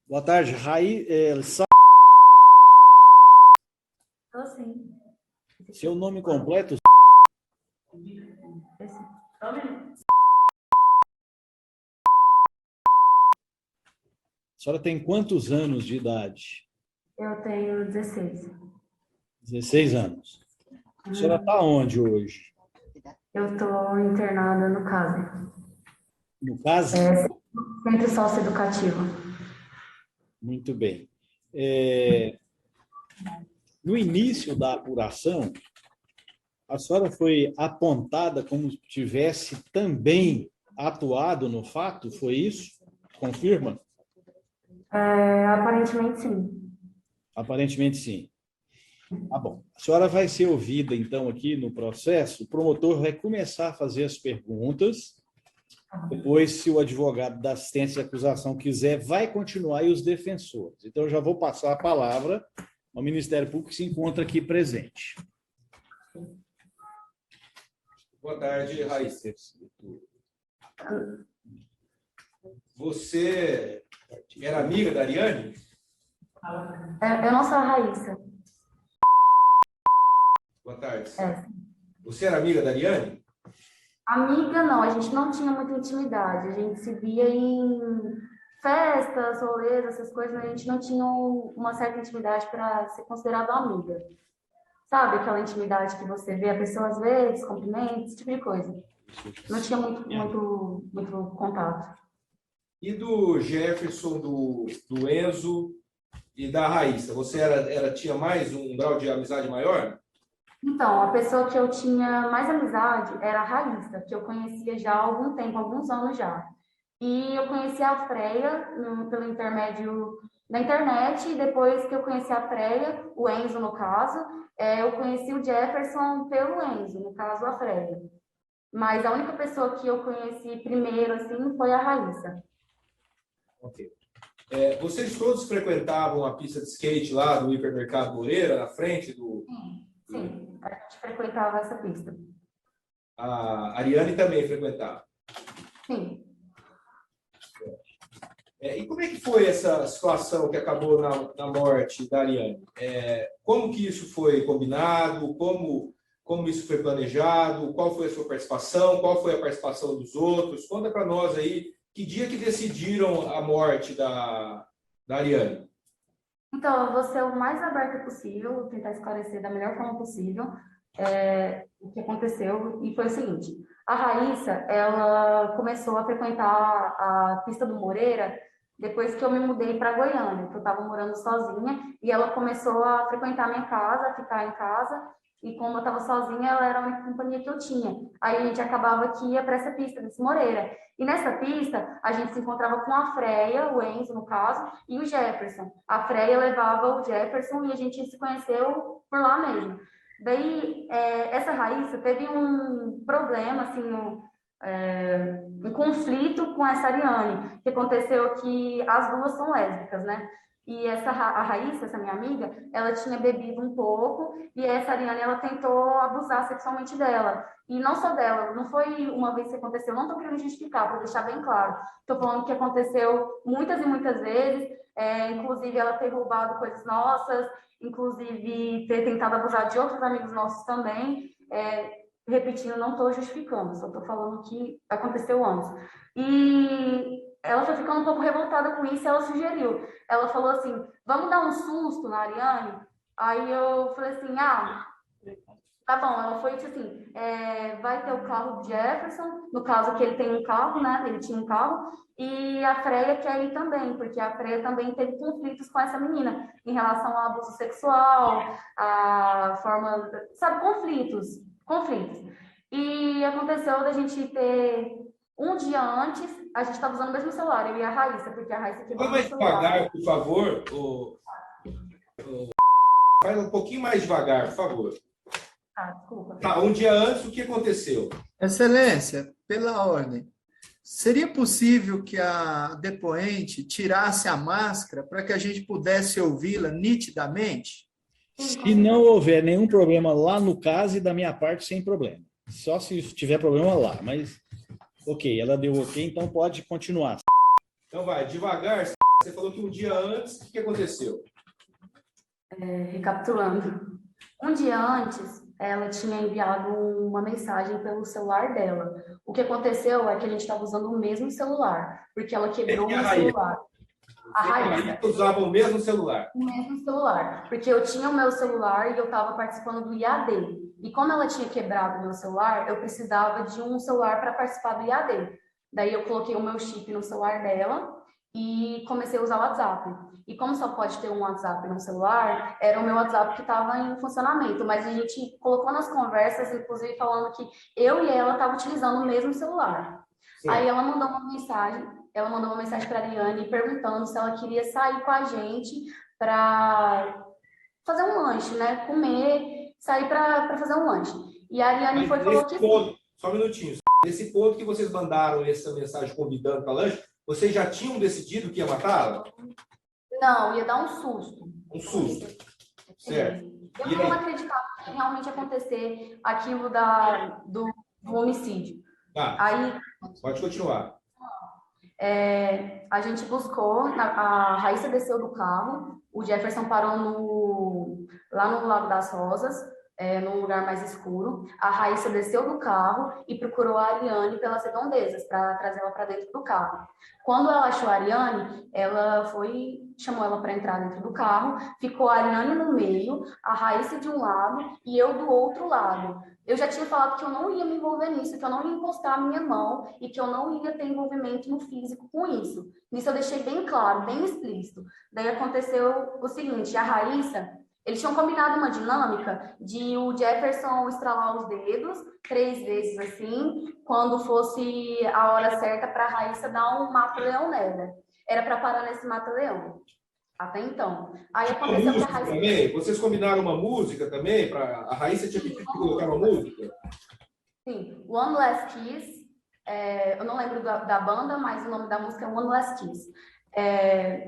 Boa tarde, Tô sim. seu nome completo? Esse. Tome. A senhora tem quantos anos de idade? Eu tenho 16. 16 anos. A senhora está onde hoje? Eu tô internada no CASE. No caso? É, Centro Socioeducativo. Muito bem. No início da apuração, a senhora foi apontada como se tivesse também atuado no fato, foi isso? Confirma? Aparentemente, sim. Aparentemente, sim. Tá bom. A senhora vai ser ouvida, então, aqui no processo. O promotor vai começar a fazer as perguntas. Depois, se o advogado da assistência e acusação quiser, vai continuar e os defensores. Então, eu já vou passar a palavra ao Ministério Público que se encontra aqui presente. Boa tarde, Raíssa. Você era amiga da Ariane? Eu não sou a Raíssa. Boa tarde. É. Você era amiga da Ariane? Amiga, não. A gente não tinha muita intimidade. A gente se via em festas, rolês, essas coisas, mas a gente não tinha uma certa intimidade para ser considerado amiga. Sabe aquela intimidade que você vê a pessoa às vezes, cumprimenta, esse tipo de coisa. Não tinha muito contato. E do Jefferson, do Enzo e da Raíssa? Você tinha mais um grau de amizade maior? Então, a pessoa que eu tinha mais amizade era a Raíssa, que eu conhecia já há algum tempo, alguns anos já. E eu conheci a Freia pelo intermédio da internet, e depois que eu conheci a Freia, o Enzo no caso, eu conheci o Jefferson pelo Enzo, no caso a Freia. Mas a única pessoa que eu conheci primeiro, assim, foi a Raíssa. Ok. Vocês todos frequentavam a pista de skate lá do Hipermercado Moreira, na frente do... Sim, a gente frequentava essa pista. A Ariane também frequentava. Sim. E como é que foi essa situação que acabou na morte da Ariane? Como que isso foi combinado? Como isso foi planejado? Qual foi a sua participação? Qual foi a participação dos outros? Conta para nós aí, que dia que decidiram a morte da Ariane? Então, eu vou ser o mais aberta possível, vou tentar esclarecer da melhor forma possível o que aconteceu. E foi o seguinte, a Raíssa, ela começou a frequentar a pista do Moreira depois que eu me mudei para Goiânia, que eu estava morando sozinha, e ela começou a frequentar a minha casa, a ficar em casa, e como eu estava sozinha, ela era a única companhia que eu tinha. Aí a gente acabava que ia para essa pista desse Moreira. E nessa pista, a gente se encontrava com a Freia, o Enzo, no caso, e o Jefferson. A Freia levava o Jefferson e a gente se conheceu por lá mesmo. Daí, essa Raíssa teve um problema, assim, um conflito com essa Ariane, que aconteceu que as duas são lésbicas, né? E a Raíssa, essa minha amiga, ela tinha bebido um pouco e essa Ariane, ela tentou abusar sexualmente dela. E não só dela, não foi uma vez que aconteceu, não estou querendo justificar, para deixar bem claro. Estou falando que aconteceu muitas e muitas vezes, inclusive ela ter roubado coisas nossas, inclusive ter tentado abusar de outros amigos nossos também. Repetindo, não estou justificando, só estou falando que aconteceu antes. E ela foi ficando um pouco revoltada com isso e ela sugeriu. Ela falou assim, vamos dar um susto na Ariane? Aí eu falei assim, tá bom. Ela foi assim, vai ter o carro do Jefferson, no caso que ele tem um carro, né? Ele tinha um carro, e a Freia quer ir também, porque a Freia também teve conflitos com essa menina em relação ao abuso sexual, a forma, sabe, conflitos. E aconteceu da gente ter um dia antes, a gente estava usando o mesmo celular, eu e a Raíssa, porque a Raíssa Vai quebrou meu mais celular. devagar, por favor. Faz um pouquinho mais devagar, por favor. Ah, desculpa. Tá, um dia antes, o que aconteceu? Excelência, pela ordem, seria possível que a depoente tirasse a máscara para que a gente pudesse ouvi-la nitidamente? Se não houver nenhum problema lá no caso e da minha parte, sem problema. Só se tiver problema lá, mas ok, ela deu ok, então pode continuar. Então vai, devagar. Você falou que um dia antes, o que aconteceu? Recapitulando. Um dia antes, ela tinha enviado uma mensagem pelo celular dela. O que aconteceu é que a gente estava usando o mesmo celular, porque ela quebrou o meu celular. A Raíssa usava o mesmo celular. O mesmo celular, porque eu tinha o meu celular e eu estava participando do IAD. E como ela tinha quebrado o meu celular, eu precisava de um celular para participar do IAD. Daí eu coloquei o meu chip no celular dela e comecei a usar o WhatsApp. E como só pode ter um WhatsApp no celular, era o meu WhatsApp que estava em funcionamento. Mas a gente colocou nas conversas, inclusive falando que eu e ela estavam utilizando o mesmo celular. Sim. Aí ela mandou uma mensagem para a Ariane perguntando se ela queria sair com a gente para fazer um lanche, né? Comer, sair para fazer um lanche. E a Ariane falou que sim. Só um minutinho. Nesse ponto que vocês mandaram essa mensagem convidando para lanche, vocês já tinham decidido que ia matá-la? Não, ia dar um susto. Um susto. Certo. Eu não acreditava que realmente acontecer aquilo do homicídio. Tá. Aí, pode continuar. A gente buscou, a Raíssa desceu do carro, o Jefferson parou lá no Lago das Rosas, num lugar mais escuro. A Raíssa desceu do carro e procurou a Ariane pelas redondezas para trazê-la para dentro do carro. Quando ela achou a Ariane, ela chamou ela para entrar dentro do carro, ficou a Ariane no meio, a Raíssa de um lado e eu do outro lado. Eu já tinha falado que eu não ia me envolver nisso, que eu não ia encostar a minha mão e que eu não ia ter envolvimento no físico com isso. Nisso eu deixei bem claro, bem explícito. Daí aconteceu o seguinte, a Raíssa, eles tinham combinado uma dinâmica de o Jefferson estralar os dedos 3 vezes assim, quando fosse a hora certa para a Raíssa dar um mata-leão nela. Era para parar nesse mata-leão. Até então. Aí aconteceu que a Raíssa... Também? Vocês combinaram uma música também? A Raíssa tinha pedido que colocar uma música? Sim. One Last Kiss. Eu não lembro da banda, mas o nome da música é One Last Kiss.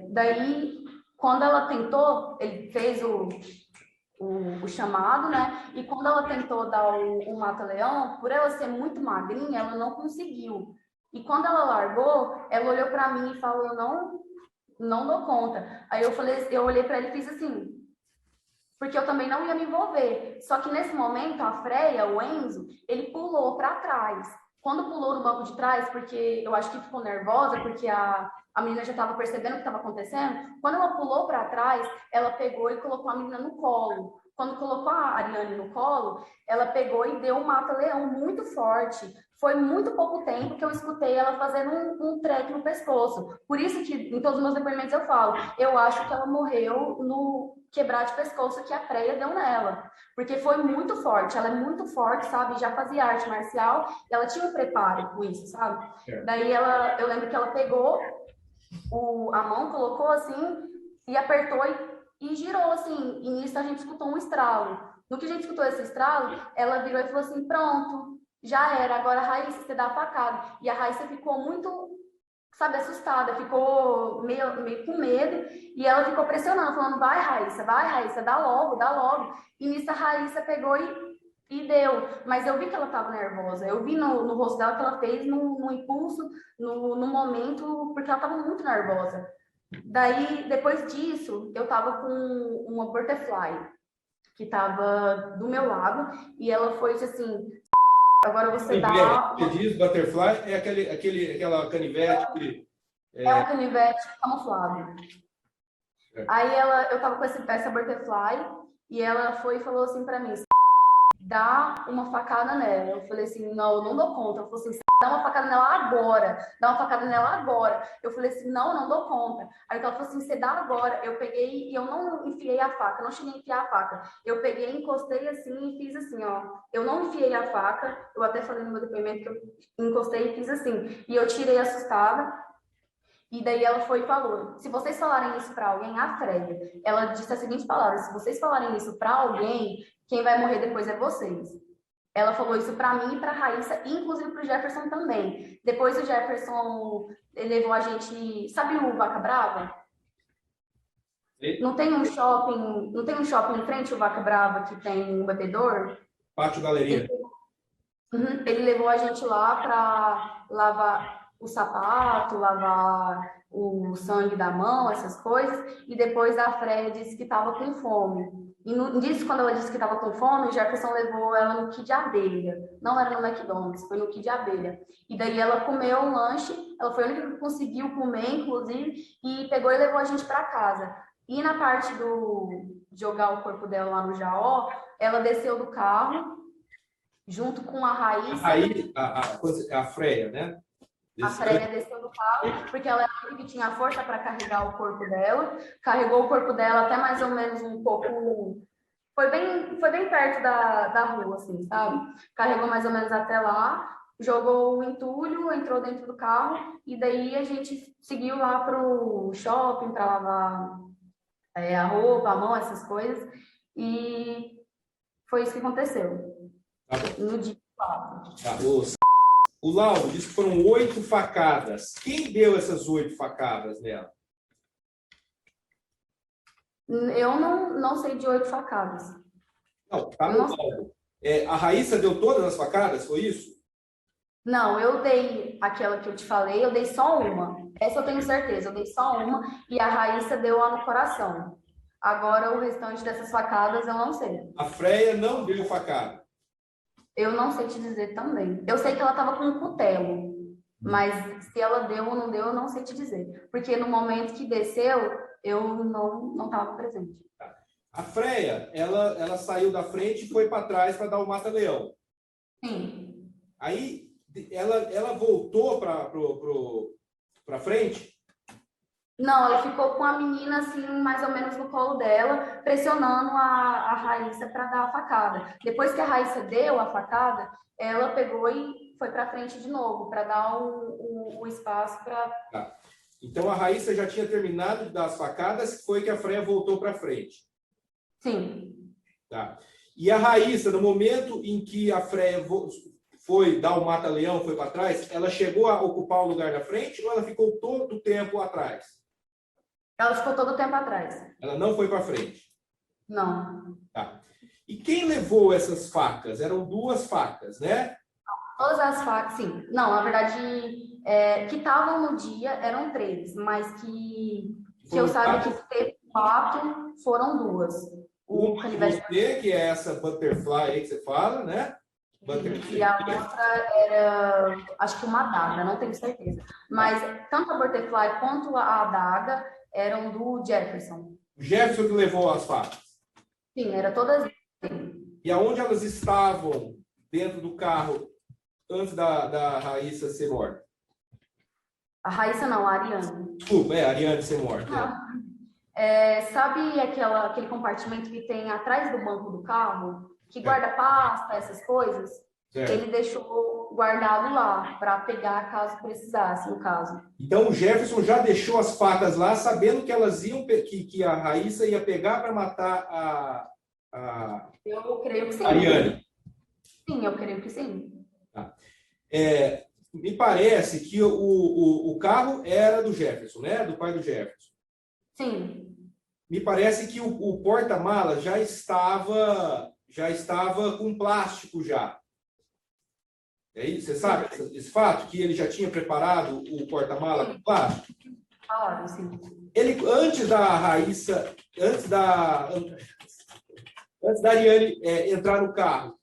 Daí, quando ela tentou, ele fez o chamado, né? E quando ela tentou dar o mata-leão, por ela ser muito magrinha, ela não conseguiu. E quando ela largou, ela olhou para mim e falou, não dou conta. Aí eu olhei para ele e fiz assim, porque eu também não ia me envolver. Só que nesse momento, a Freia, o Enzo, ele pulou para trás. Quando pulou no banco de trás, porque eu acho que ficou nervosa, porque a menina já estava percebendo o que estava acontecendo, quando ela pulou para trás, ela pegou e colocou a menina no colo. Quando colocou a Ariane no colo, ela pegou e deu um mata-leão muito forte. Foi muito pouco tempo que eu escutei ela fazendo um treco no pescoço. Por isso que, em todos os meus depoimentos, eu falo, eu acho que ela morreu no quebrar de pescoço que a Freia deu nela. Porque foi muito forte, ela é muito forte, sabe? Já fazia arte marcial, e ela tinha um preparo com isso, sabe? Daí eu lembro que ela pegou a mão, colocou assim, e apertou e girou assim. E nisso a gente escutou um estralo. No que a gente escutou esse estralo, ela virou e falou assim, pronto, já era, agora a Raíssa, você dá a facada. E a Raíssa ficou muito, sabe, assustada, ficou meio com medo, e ela ficou pressionando, falando, vai, Raíssa, dá logo. E nisso a Raíssa pegou e deu. Mas eu vi que ela estava nervosa, eu vi no rosto dela que ela fez no impulso, no momento, porque ela estava muito nervosa. Daí, depois disso, eu estava com uma butterfly, que estava do meu lado, e ela foi assim, agora você dá... Você diz butterfly, é aquela canivete que... É um canivete camuflado. Aí eu tava com essa butterfly, e ela foi e falou assim pra mim, dá uma facada nela. Eu falei assim, não, eu não dou conta. Ela falou assim, dá uma facada nela agora. Eu falei assim, não dou conta. Aí ela falou assim, você dá agora. Eu peguei e eu não enfiei a faca, não cheguei a enfiar a faca. Eu peguei, encostei assim e fiz assim, ó. Eu não enfiei a faca, eu até falei no meu depoimento que eu encostei e fiz assim. E eu tirei assustada. E daí ela foi e falou, se vocês falarem isso para alguém, a Freia, ela disse as seguintes palavras, se vocês falarem isso para alguém, quem vai morrer depois é vocês. Ela falou isso para mim e para a Raíssa, inclusive para o Jefferson também. Depois o Jefferson levou a gente, sabe o Vaca Brava? Não tem um shopping em frente ao Vaca Brava que tem um bebedor? Pátio Galeria. Ele levou a gente lá para lavar o sapato, lavar o sangue da mão, essas coisas, e depois a Freya disse que estava com fome. E nisso, quando ela disse que estava com fome, o Jefferson levou ela no Kid Abelha. Não era no McDonald's, foi no Kid Abelha. E daí ela comeu um lanche, ela foi a única que conseguiu comer, inclusive, e pegou e levou a gente para casa. E na parte de jogar o corpo dela lá no Jaó, ela desceu do carro, junto com a Raíssa. Aí, a Freya, né? A Freya desceu do carro, porque ela era a única que tinha força para carregar o corpo dela. Carregou o corpo dela até mais ou menos um pouco. Foi bem perto da rua, assim, sabe? Carregou mais ou menos até lá, jogou o entulho, entrou dentro do carro, e daí a gente seguiu lá pro shopping para lavar a roupa, a mão, essas coisas. E foi isso que aconteceu. No dia 4. Tá, o laudo diz que foram 8 facadas. Quem deu essas 8 facadas nela? Eu não sei de 8 facadas. Não, tá no laudo. A Raíssa deu todas as facadas, foi isso? Não, eu dei aquela que eu te falei, eu dei só uma. Essa eu tenho certeza, eu dei só uma e a Raíssa deu lá no coração. Agora o restante dessas facadas eu não sei. A Freya não deu facada. Eu não sei te dizer também. Eu sei que ela estava com um cutelo, mas se ela deu ou não deu, eu não sei te dizer. Porque no momento que desceu, eu não estava presente. A Freya, ela saiu da frente e foi para trás para dar o mata-leão. Sim. Aí ela voltou para frente? Não, ela ficou com a menina assim, mais ou menos no colo dela, pressionando a Raíssa para dar a facada. Depois que a Raíssa deu a facada, ela pegou e foi para frente de novo, para dar o espaço para... Tá. Então a Raíssa já tinha terminado de dar as facadas, foi que a Freya voltou para frente. Sim. Tá. E a Raíssa, no momento em que a Freya foi dar o mata-leão, foi para trás, ela chegou a ocupar o lugar da frente ou ela ficou todo o tempo atrás? Ela ficou todo o tempo atrás. Ela não foi para frente? Não. Tá. E quem levou essas facas? Eram 2 facas, né? Todas as facas, sim. Não, na verdade, que estavam no dia eram 3, mas que eu saiba que teve 4, foram 2. O canivete que é essa butterfly aí que você fala, né? E a outra era, acho que uma adaga, não tenho certeza. Mas tanto a butterfly quanto a adaga eram do Jefferson. O Jefferson que levou as facas? Sim, era todas. E aonde elas estavam dentro do carro antes da Raíssa ser morta? A Raíssa não, a Ariane. Desculpa, a Ariane ser morta. Sabe aquele compartimento que tem atrás do banco do carro, que guarda pasta, essas coisas? Certo. Ele deixou guardado lá, para pegar caso precisasse, no caso. Então o Jefferson já deixou as facas lá, sabendo que elas iam, que a Raíssa ia pegar para matar Eu creio que sim. Ariane. Sim, eu creio que sim. Tá. Me parece que o carro era do Jefferson, né? Do pai do Jefferson. Sim. Me parece que o porta-mala já estava com plástico já. É isso? Você sabe esse fato? Que ele já tinha preparado o porta-mala com plástico? Claro, sim. Ele, antes da Raíssa, antes da Ariane entrar no carro,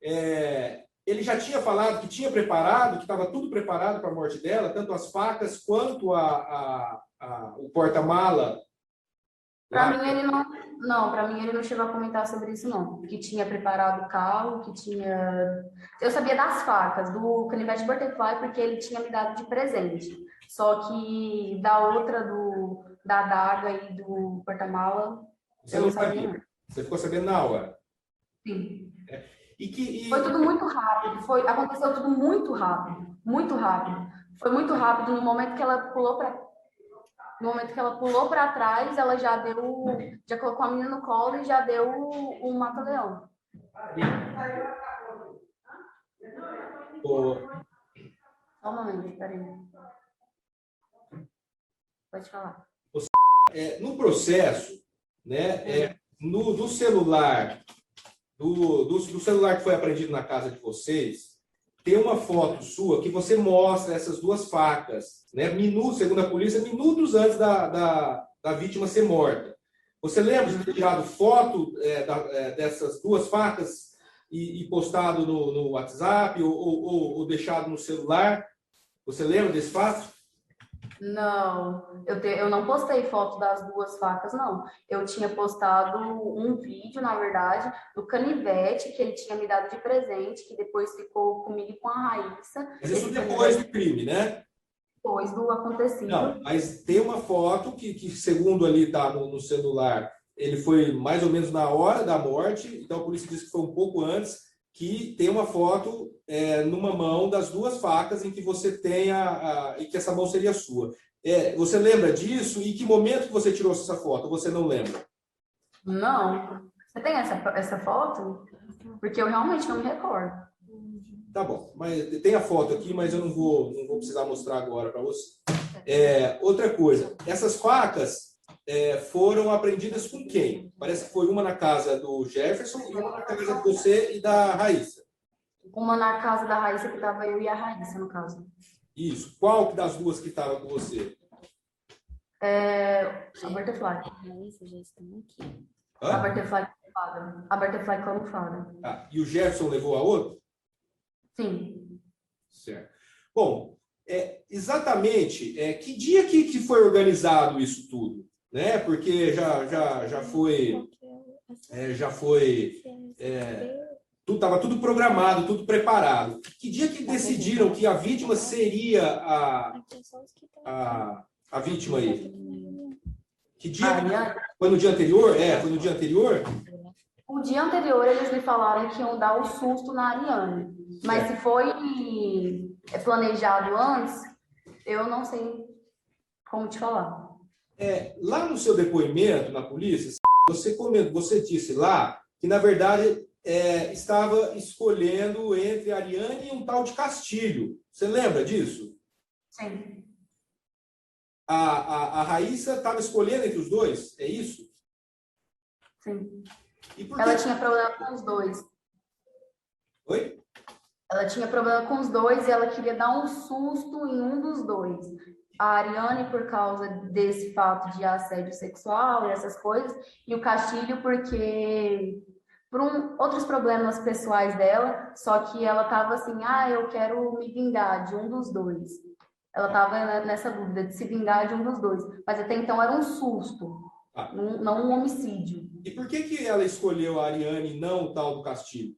ele já tinha falado que tinha preparado, que estava tudo preparado para a morte dela, tanto as facas quanto o porta-mala. Para mim ele não, para mim ele não chegou a comentar sobre isso não, que tinha preparado o carro, que tinha, eu sabia das facas, do canivete butterfly porque ele tinha me dado de presente, só que da outra da adaga e do porta-mala eu não sabia não. Você ficou sabendo na hora? Sim. E foi tudo muito rápido, aconteceu tudo muito rápido, muito rápido. Foi muito rápido no momento que ela pulou para trás, ela já colocou a menina no colo e já deu o mata-leão. Só um momento, peraí. Pode falar. No processo, né, do celular, do celular que foi apreendido na casa de vocês, tem uma foto sua que você mostra essas duas facas, né? Minutos, segundo a polícia, minutos antes da vítima ser morta. Você lembra de ter tirado foto dessas duas facas e postado no WhatsApp ou deixado no celular? Você lembra desse fato? Não, eu não postei foto das duas facas, não. Eu tinha postado um vídeo, na verdade, do canivete que ele tinha me dado de presente, que depois ficou comigo e com a Raíssa. Mas isso depois do crime, né? Depois do acontecido. Não, mas tem uma foto que segundo ali está no celular, ele foi mais ou menos na hora da morte, então a polícia disse que foi um pouco antes, que tem uma foto numa mão das duas facas em que você tem e que essa mão seria sua. Você lembra disso? E que momento que você tirou essa foto? Você não lembra? Não. Você tem essa foto? Porque eu realmente não me recordo. Tá bom, mas tem a foto aqui, mas eu não vou precisar mostrar agora para você. Outra coisa, essas facas foram apreendidas com quem? Parece que foi uma na casa do Jefferson e uma na casa de você e da Raíssa. Uma na casa da Raíssa, que estava eu e a Raíssa, no caso. Isso. Qual das duas que estava com você? A Butterfly. Raíssa já estão aqui. A Butterfly camuflada. A Butterfly camuflada. E o Jefferson levou a outra? Sim. Certo. Bom, exatamente, que dia que foi organizado isso tudo? Né? Porque já foi estava tudo programado, tudo preparado. Que dia que decidiram que a vítima seria a vítima aí? Que dia? Foi no dia anterior? Foi no dia anterior? O dia anterior eles me falaram que iam dar o susto na Ariane. Mas se foi planejado antes, eu não sei como te falar. Lá no seu depoimento na polícia, você disse lá que, na verdade, estava escolhendo entre a Ariane e um tal de Castilho. Você lembra disso? Sim. A Raíssa estava escolhendo entre os dois, é isso? Sim. E por Ela que... tinha problema com os dois. Oi? Ela tinha problema com os dois e ela queria dar um susto em um dos dois. A Ariane, por causa desse fato de assédio sexual e essas coisas, e o Castilho, porque por outros problemas pessoais dela, só que ela estava assim, eu quero me vingar de um dos dois. Ela estava nessa dúvida de se vingar de um dos dois, mas até então era um susto, não um homicídio. E por que ela escolheu a Ariane e não o tal do Castilho?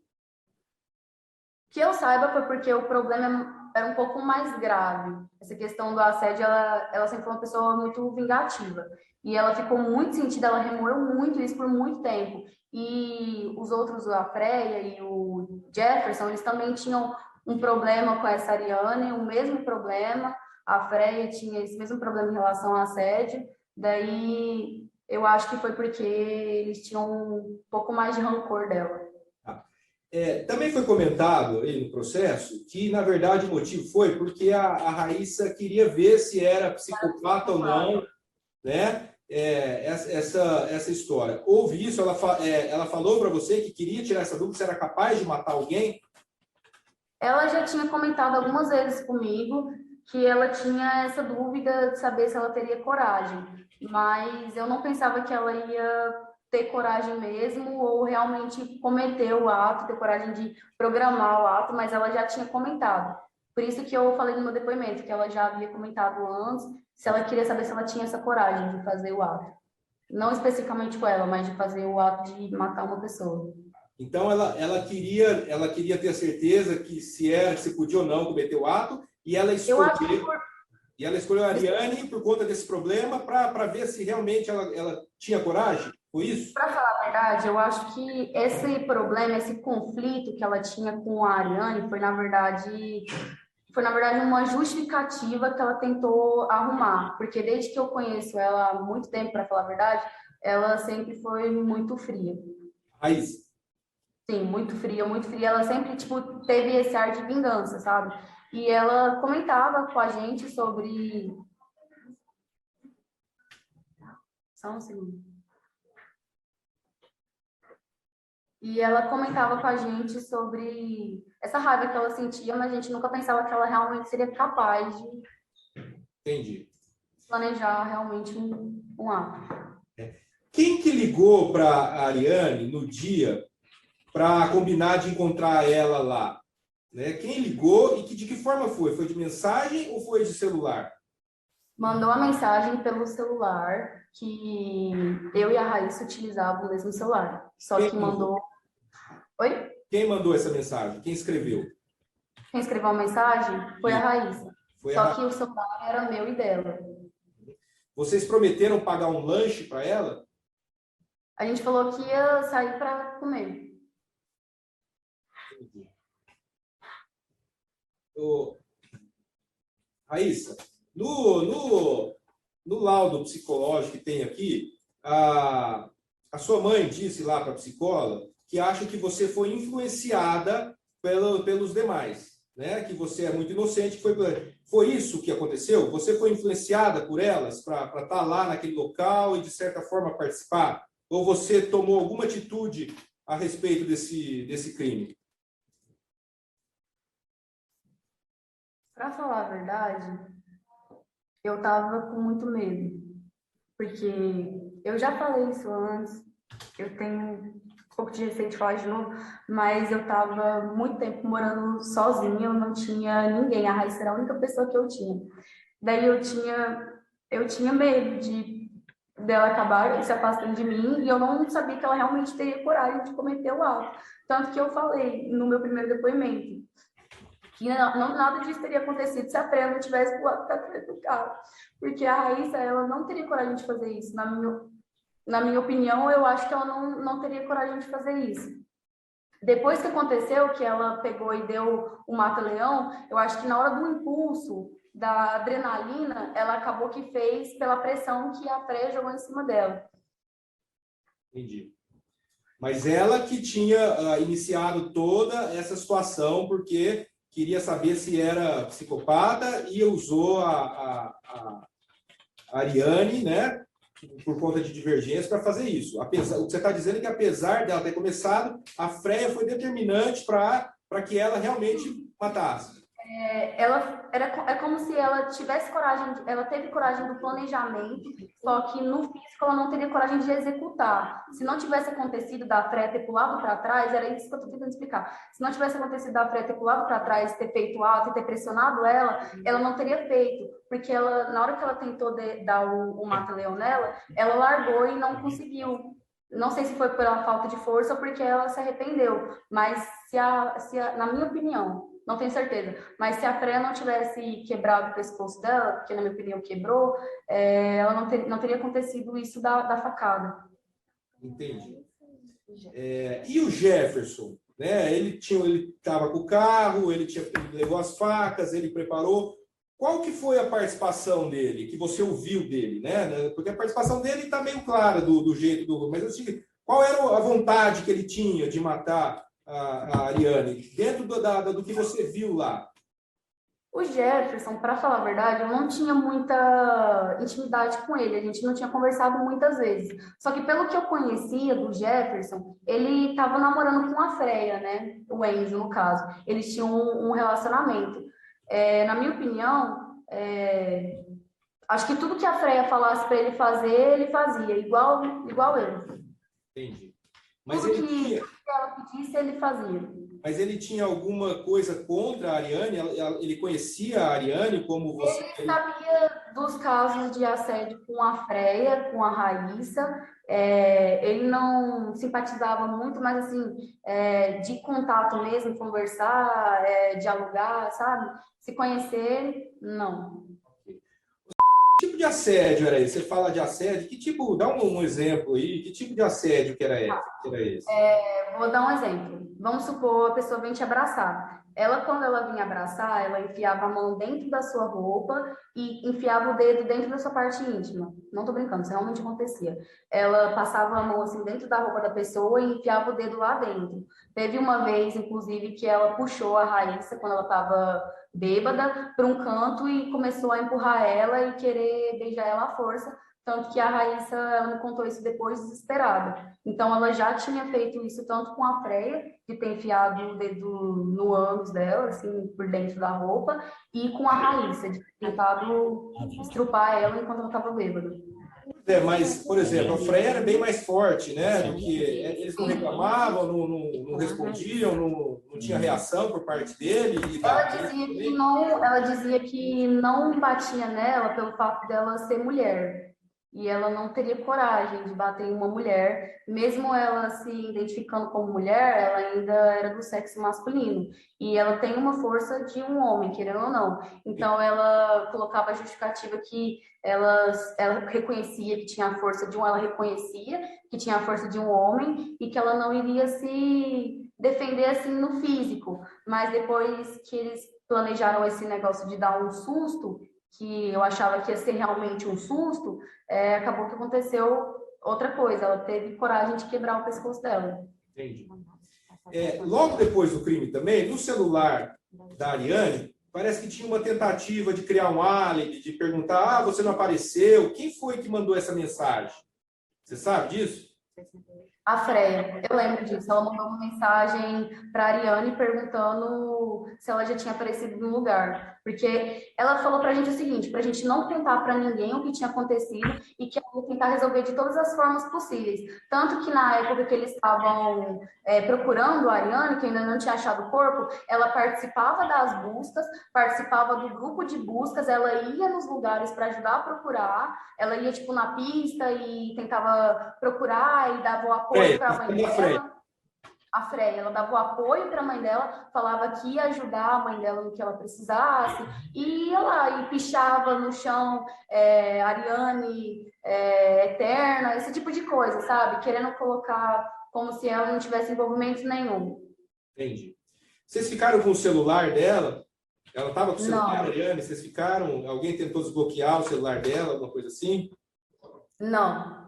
Que eu saiba foi porque o problema era um pouco mais grave. Essa questão do assédio, ela sempre foi uma pessoa muito vingativa. E ela ficou muito sentida, ela remoeu muito isso por muito tempo. E os outros, a Freya e o Jefferson, eles também tinham um problema com essa Ariane, o mesmo problema. A Freya tinha esse mesmo problema em relação ao assédio. Daí, eu acho que foi porque eles tinham um pouco mais de rancor dela. Também foi comentado aí no processo que, na verdade, o motivo foi porque a Raíssa queria ver se era psicopata ou não, né? Essa história. Houve isso? Ela falou para você que queria tirar essa dúvida, se era capaz de matar alguém? Ela já tinha comentado algumas vezes comigo que ela tinha essa dúvida de saber se ela teria coragem, mas eu não pensava que ela ia ter coragem mesmo ou realmente cometer o ato, ter coragem de programar o ato, mas ela já tinha comentado. Por isso que eu falei no meu depoimento, que ela já havia comentado antes, se ela queria saber se ela tinha essa coragem de fazer o ato. Não especificamente com ela, mas de fazer o ato de matar uma pessoa. Então, ela queria ter certeza que se podia ou não cometer o ato, e ela escolheu a Ariane por conta desse problema para ver se realmente ela tinha coragem. Foi isso? Para falar a verdade, eu acho que esse problema, esse conflito que ela tinha com a Ariane foi, na verdade, uma justificativa que ela tentou arrumar. Porque desde que eu conheço ela há muito tempo, para falar a verdade, ela sempre foi muito fria. Raíssa. Sim, muito fria, muito fria. Ela sempre, teve esse ar de vingança, sabe? E ela comentava com a gente sobre... Só um segundo. E ela comentava com a gente sobre essa raiva que ela sentia, mas a gente nunca pensava que ela realmente seria capaz de Entendi. planejar realmente um ato. Quem que ligou para a Ariane no dia para combinar de encontrar ela lá? Né? Quem ligou e de que forma foi? Foi de mensagem ou foi de celular? Mandou a mensagem pelo celular, que eu e a Raíssa utilizavam o mesmo celular. Só Quem que mandou? mandou. Oi? Quem mandou essa mensagem? Quem escreveu? Quem escreveu a mensagem foi a Raíssa. Foi Só que o celular era meu e dela. Vocês prometeram pagar um lanche para ela? A gente falou que ia sair para comer. Ô, Raíssa, no laudo psicológico que tem aqui, a sua mãe disse lá para a psicóloga que acha que você foi influenciada pelos demais, né? Que você é muito inocente. Foi isso que aconteceu? Você foi influenciada por elas para estar lá naquele local e, de certa forma, participar? Ou você tomou alguma atitude a respeito desse crime? Para falar a verdade, eu tava com muito medo. Porque eu já falei isso antes, eu tenho um pouco de receio de falar de novo, mas eu tava muito tempo morando sozinha, eu não tinha ninguém, a Raíssa era a única pessoa que eu tinha. Daí eu tinha medo dela acabar se afastando de mim e eu não sabia que ela realmente teria coragem de cometer o ato. Tanto que eu falei no meu primeiro depoimento que nada disso teria acontecido se a Freya não tivesse pulado para trás do carro. Porque a Raíssa, ela não teria coragem de fazer isso. Na minha opinião, eu acho que ela não teria coragem de fazer isso. Depois que aconteceu, que ela pegou e deu o mata-leão, eu acho que na hora do impulso, da adrenalina, ela acabou que fez pela pressão que a Freya jogou em cima dela. Entendi. Mas ela que tinha iniciado toda essa situação, porque queria saber se era psicopata e usou a Ariane, né, por conta de divergência, para fazer isso. O que você está dizendo é que, apesar dela ter começado, a Freya foi determinante para que ela realmente matasse. É como se ela tivesse coragem, ela teve coragem do planejamento, só que no físico ela não teria coragem de executar. Se não tivesse acontecido da Freya ter pulado para trás, era isso que eu estou tentando explicar. Se não tivesse acontecido da Freya ter pulado para trás, ter feito alto e ter pressionado ela não teria feito, porque ela, na hora que ela tentou dar o mata-leão nela, ela largou e não conseguiu. Não sei se foi pela falta de força ou porque ela se arrependeu, mas na minha opinião, não tenho certeza, mas se a Freya não tivesse quebrado o pescoço dela, porque na minha opinião quebrou, ela não teria acontecido isso da facada. Entendi. E o Jefferson, né? Ele estava com o carro, ele levou as facas, ele preparou. Qual que foi a participação dele, que você ouviu dele, né? Porque a participação dele está meio clara do jeito do... Mas assim, qual era a vontade que ele tinha de matar a Ariane, dentro do que você viu lá? O Jefferson, para falar a verdade, eu não tinha muita intimidade com ele, a gente não tinha conversado muitas vezes. Só que pelo que eu conhecia do Jefferson, ele estava namorando com a Freya, né? O Enzo, no caso. Eles tinham um relacionamento. Na minha opinião, acho que tudo que a Freya falasse para ele fazer, ele fazia, igual eu. Entendi. Mas tudo que ela pedisse, ele fazia. Mas ele tinha alguma coisa contra a Ariane? Ele conhecia a Ariane como você? Ele sabia dos casos de assédio com a Freya, com a Raíssa. Ele não simpatizava muito, mas assim, de contato mesmo, conversar, dialogar, sabe? Se conhecer, não. Que tipo de assédio era esse? Você fala de assédio, que tipo, dá um exemplo aí, que tipo de assédio que era esse? Vou dar um exemplo. Vamos supor, a pessoa vem te abraçar. Quando ela vinha abraçar, ela enfiava a mão dentro da sua roupa e enfiava o dedo dentro da sua parte íntima. Não tô brincando, isso realmente acontecia. Ela passava a mão assim dentro da roupa da pessoa e enfiava o dedo lá dentro. Teve uma vez, inclusive, que ela puxou a Raíssa, quando ela estava bêbada, para um canto e começou a empurrar ela e querer beijar ela à força, Tanto que a Raíssa, ela me contou isso depois, desesperada. Então, ela já tinha feito isso tanto com a Freia, de ter enfiado o dedo no ânus dela, assim, por dentro da roupa, e com a Raíssa, de ter tentado estrupar ela enquanto ela estava bêbada. Mas, por exemplo, a Freia era bem mais forte, né? Do que eles não reclamavam, não respondiam, não tinha reação por parte dele. Ela dizia que não batia nela pelo fato dela ser mulher. E ela não teria coragem de bater em uma mulher, mesmo ela se identificando como mulher, ela ainda era do sexo masculino. E ela tem uma força de um homem, querendo ou não. Então ela colocava a justificativa que ela reconhecia que tinha a força de um, ela reconhecia que tinha a força de um homem e que ela não iria se defender assim no físico. Mas depois que eles planejaram esse negócio de dar um susto, que eu achava que ia ser realmente um susto, acabou que aconteceu outra coisa. Ela teve coragem de quebrar o pescoço dela. Entendi. Logo depois do crime também, no celular da Ariane, parece que tinha uma tentativa de criar um álibi, de perguntar, você não apareceu. Quem foi que mandou essa mensagem? Você sabe disso? A Freia, eu lembro disso. Ela mandou uma mensagem para a Ariane perguntando se ela já tinha aparecido no lugar. Porque ela falou para a gente o seguinte, para a gente não contar para ninguém o que tinha acontecido e que ela ia tentar resolver de todas as formas possíveis. Tanto que na época que eles estavam procurando a Ariane, que ainda não tinha achado o corpo, ela participava das buscas, participava do grupo de buscas, ela ia nos lugares para ajudar a procurar, ela ia tipo na pista e tentava procurar e dava o apoio para a mãe dela. A Freia, ela dava o apoio para a mãe dela, falava que ia ajudar a mãe dela no que ela precisasse, e ia lá e pichava no chão Ariane eterna, esse tipo de coisa, sabe? Querendo colocar como se ela não tivesse envolvimento nenhum. Entendi. Vocês ficaram com o celular dela? Ela estava com o celular, Não. Ariane? Vocês ficaram? Alguém tentou desbloquear o celular dela, alguma coisa assim? Não.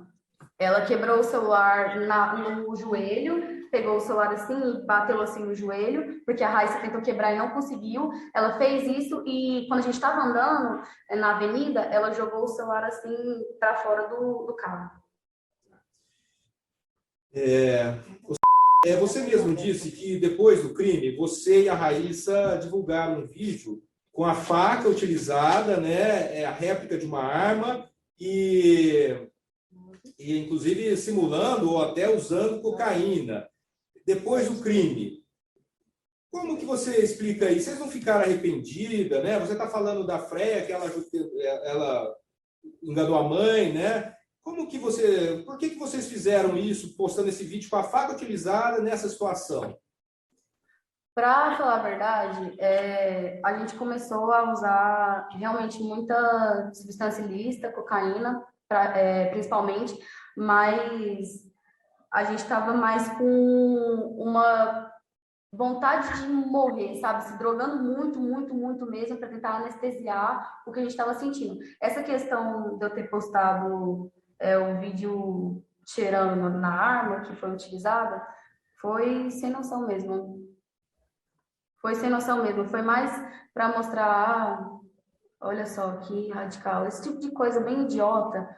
Ela quebrou o celular no joelho, pegou o celular assim e bateu assim no joelho, porque a Raíssa tentou quebrar e não conseguiu. Ela fez isso e quando a gente estava andando na avenida, ela jogou o celular assim para fora do carro. Você mesmo disse que depois do crime, você e a Raíssa divulgaram um vídeo com a faca utilizada, né, a réplica de uma arma e inclusive simulando ou até usando cocaína. Depois do crime, como que você explica isso? Vocês não ficaram arrependidas, né? Você está falando da Freia, que ela enganou a mãe, né? Por que vocês fizeram isso, postando esse vídeo com a faca utilizada nessa situação? Para falar a verdade, a gente começou a usar realmente muita substância ilícita, cocaína, principalmente, mas a gente estava mais com uma vontade de morrer, sabe? Se drogando muito, muito, muito mesmo para tentar anestesiar o que a gente estava sentindo. Essa questão de eu ter postado um vídeo cheirando na arma que foi utilizada foi sem noção mesmo. Foi sem noção mesmo. Foi mais para mostrar, olha só que radical, esse tipo de coisa bem idiota.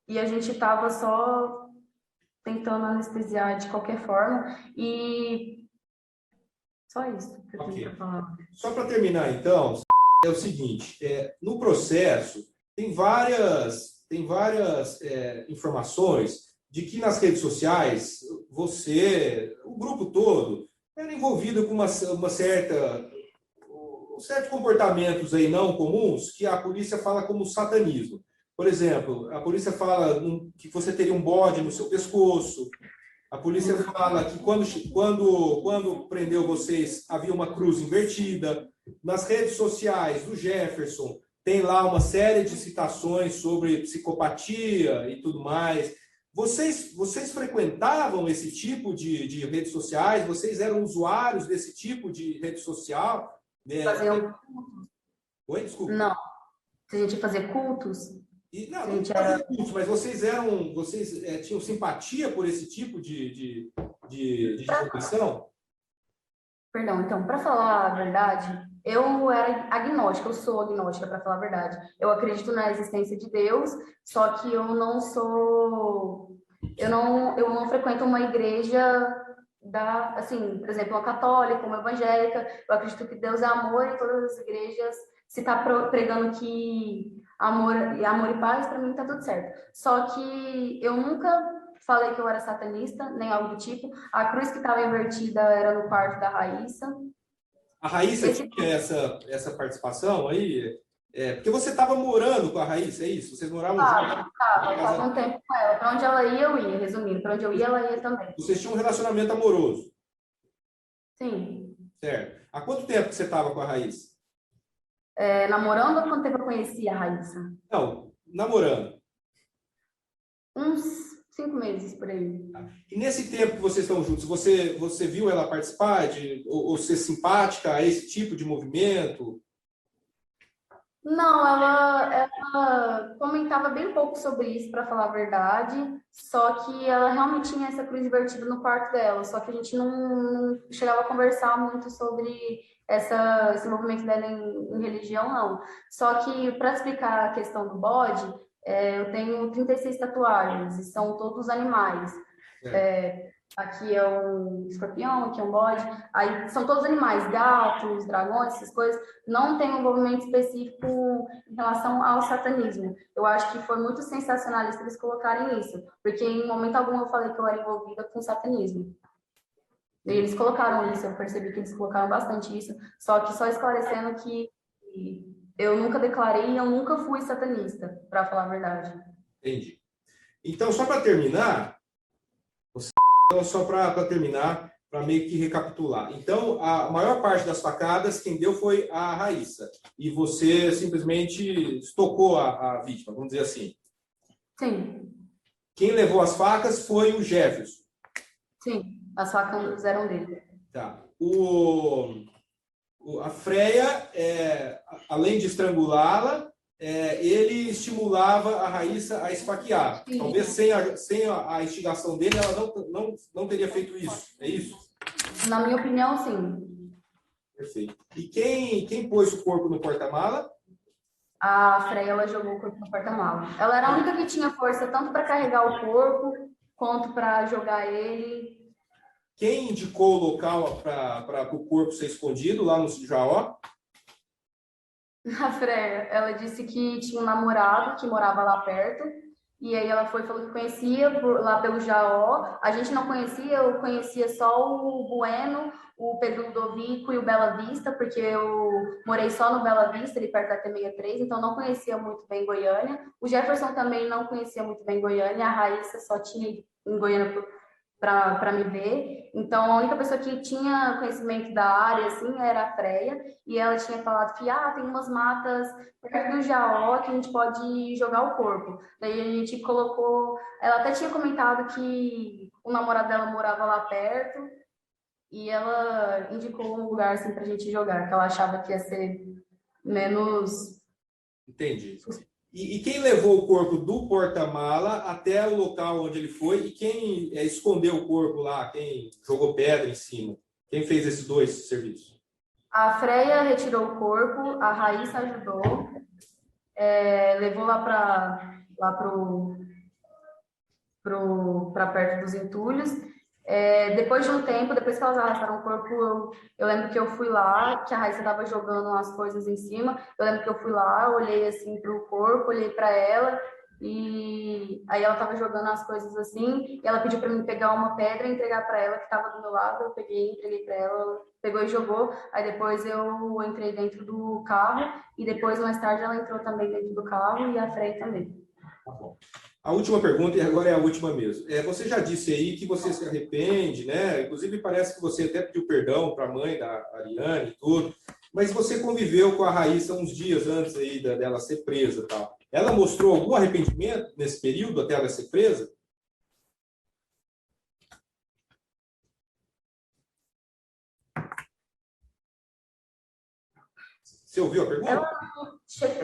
E a gente estava só tentando anestesiar de qualquer forma e só isso que eu tenho para falar. Só para terminar, então, é o seguinte, no processo tem várias informações de que nas redes sociais você, o grupo todo, era envolvido com certos comportamentos aí não comuns que a polícia fala como satanismo. Por exemplo, a polícia fala que você teria um bode no seu pescoço. A polícia fala que quando prendeu vocês havia uma cruz invertida. Nas redes sociais do Jefferson tem lá uma série de citações sobre psicopatia e tudo mais. Vocês frequentavam esse tipo de redes sociais? Vocês eram usuários desse tipo de rede social? Oi, desculpa. Não. Se a gente ia fazer cultos... Não fazia cultos, mas vocês tinham simpatia por esse tipo de instituição? Perdão, então, para falar a verdade, eu era agnóstica, eu sou agnóstica, para falar a verdade. Eu acredito na existência de Deus, só que eu não sou... eu não frequento uma igreja assim, por exemplo, uma católica, uma evangélica. Eu acredito que Deus é amor e todas as igrejas, se está pregando que amor e paz, para mim tá tudo certo. Só que eu nunca falei que eu era satanista, nem algo do tipo. A cruz que estava invertida era no quarto da Raíssa. A Raíssa tinha essa participação aí? Porque você estava morando com a Raíssa, é isso? Vocês moravam juntos? Estava um tempo com ela. Para onde ela ia, eu ia. Resumindo, para onde eu ia, ela ia também. Vocês tinham um relacionamento amoroso? Sim. Certo. Há quanto tempo que você estava com a Raíssa? Namorando ou quanto tempo eu conheci a Raíssa? Não, namorando. Uns 5 meses, por aí. E nesse tempo que vocês estão juntos, você viu ela participar ou ser simpática a esse tipo de movimento? Não, ela comentava bem pouco sobre isso, para falar a verdade, só que ela realmente tinha essa cruz invertida no quarto dela, só que a gente não chegava a conversar muito sobre esse movimento dela em religião, não. Só que, para explicar a questão do bode, eu tenho 36 tatuagens, e são todos animais. Aqui é um escorpião, aqui é um bode. Aí são todos animais, gatos, dragões, essas coisas. Não tem um envolvimento específico em relação ao satanismo. Eu acho que foi muito sensacionalista eles colocarem isso, porque em momento algum eu falei que eu era envolvida com satanismo. E eles colocaram isso, eu percebi que eles colocaram bastante isso, só esclarecendo que eu nunca declarei e eu nunca fui satanista, para falar a verdade. Entendi. Então, só para terminar, para meio que recapitular. Então, a maior parte das facadas, quem deu foi a Raíssa. E você simplesmente estocou a vítima, vamos dizer assim. Sim. Quem levou as facas foi o Jefferson. Sim, as facas eram dele. Tá. A Freia, além de estrangulá-la, ele estimulava a Raíssa a esfaquear. Sim. Talvez sem a instigação dele, ela não teria feito isso. É isso? Na minha opinião, sim. Perfeito. E quem pôs o corpo no porta-mala? A Freia, ela jogou o corpo no porta-mala. Ela era a única que tinha força tanto para carregar o corpo quanto para jogar ele. Quem indicou o local para o corpo ser escondido lá no Jaó? A Freia, ela disse que tinha um namorado que morava lá perto, e aí ela falou que conhecia lá pelo Jaó. A gente não conhecia, eu conhecia só o Bueno, o Pedro Ludovico e o Bela Vista, porque eu morei só no Bela Vista, ali perto da T63, então não conhecia muito bem Goiânia. O Jefferson também não conhecia muito bem Goiânia, a Raíssa só tinha ido em Goiânia para me ver. Então, a única pessoa que tinha conhecimento da área, assim, era a Freia, e ela tinha falado que, tem umas matas perto do Jaó que a gente pode jogar o corpo. Daí a gente colocou... Ela até tinha comentado que o namorado dela morava lá perto, e ela indicou um lugar, assim, pra gente jogar, que ela achava que ia ser menos... Entendi. E quem levou o corpo do porta-mala até o local onde ele foi e quem escondeu o corpo lá, quem jogou pedra em cima? Quem fez esses dois serviços? A Freia retirou o corpo, a Raíssa ajudou, levou lá para perto dos entulhos. Depois de um tempo, depois que elas arrastaram o corpo, eu lembro que eu fui lá, que a Raíssa estava jogando as coisas em cima. Eu lembro que eu fui lá, olhei assim para o corpo, olhei para ela, e aí ela estava jogando as coisas assim, e ela pediu para mim pegar uma pedra e entregar para ela, que estava do meu lado. Eu peguei, entreguei para ela, pegou e jogou. Aí depois eu entrei dentro do carro, e depois, mais tarde, ela entrou também dentro do carro, e a Freia também. Tá bom. A última pergunta, e agora é a última mesmo. Você já disse aí que você se arrepende, né? Inclusive, parece que você até pediu perdão para a mãe da Ariane e tudo, mas você conviveu com a Raíssa uns dias antes aí dela ser presa e tal. Ela mostrou algum arrependimento nesse período até ela ser presa? Você ouviu a pergunta?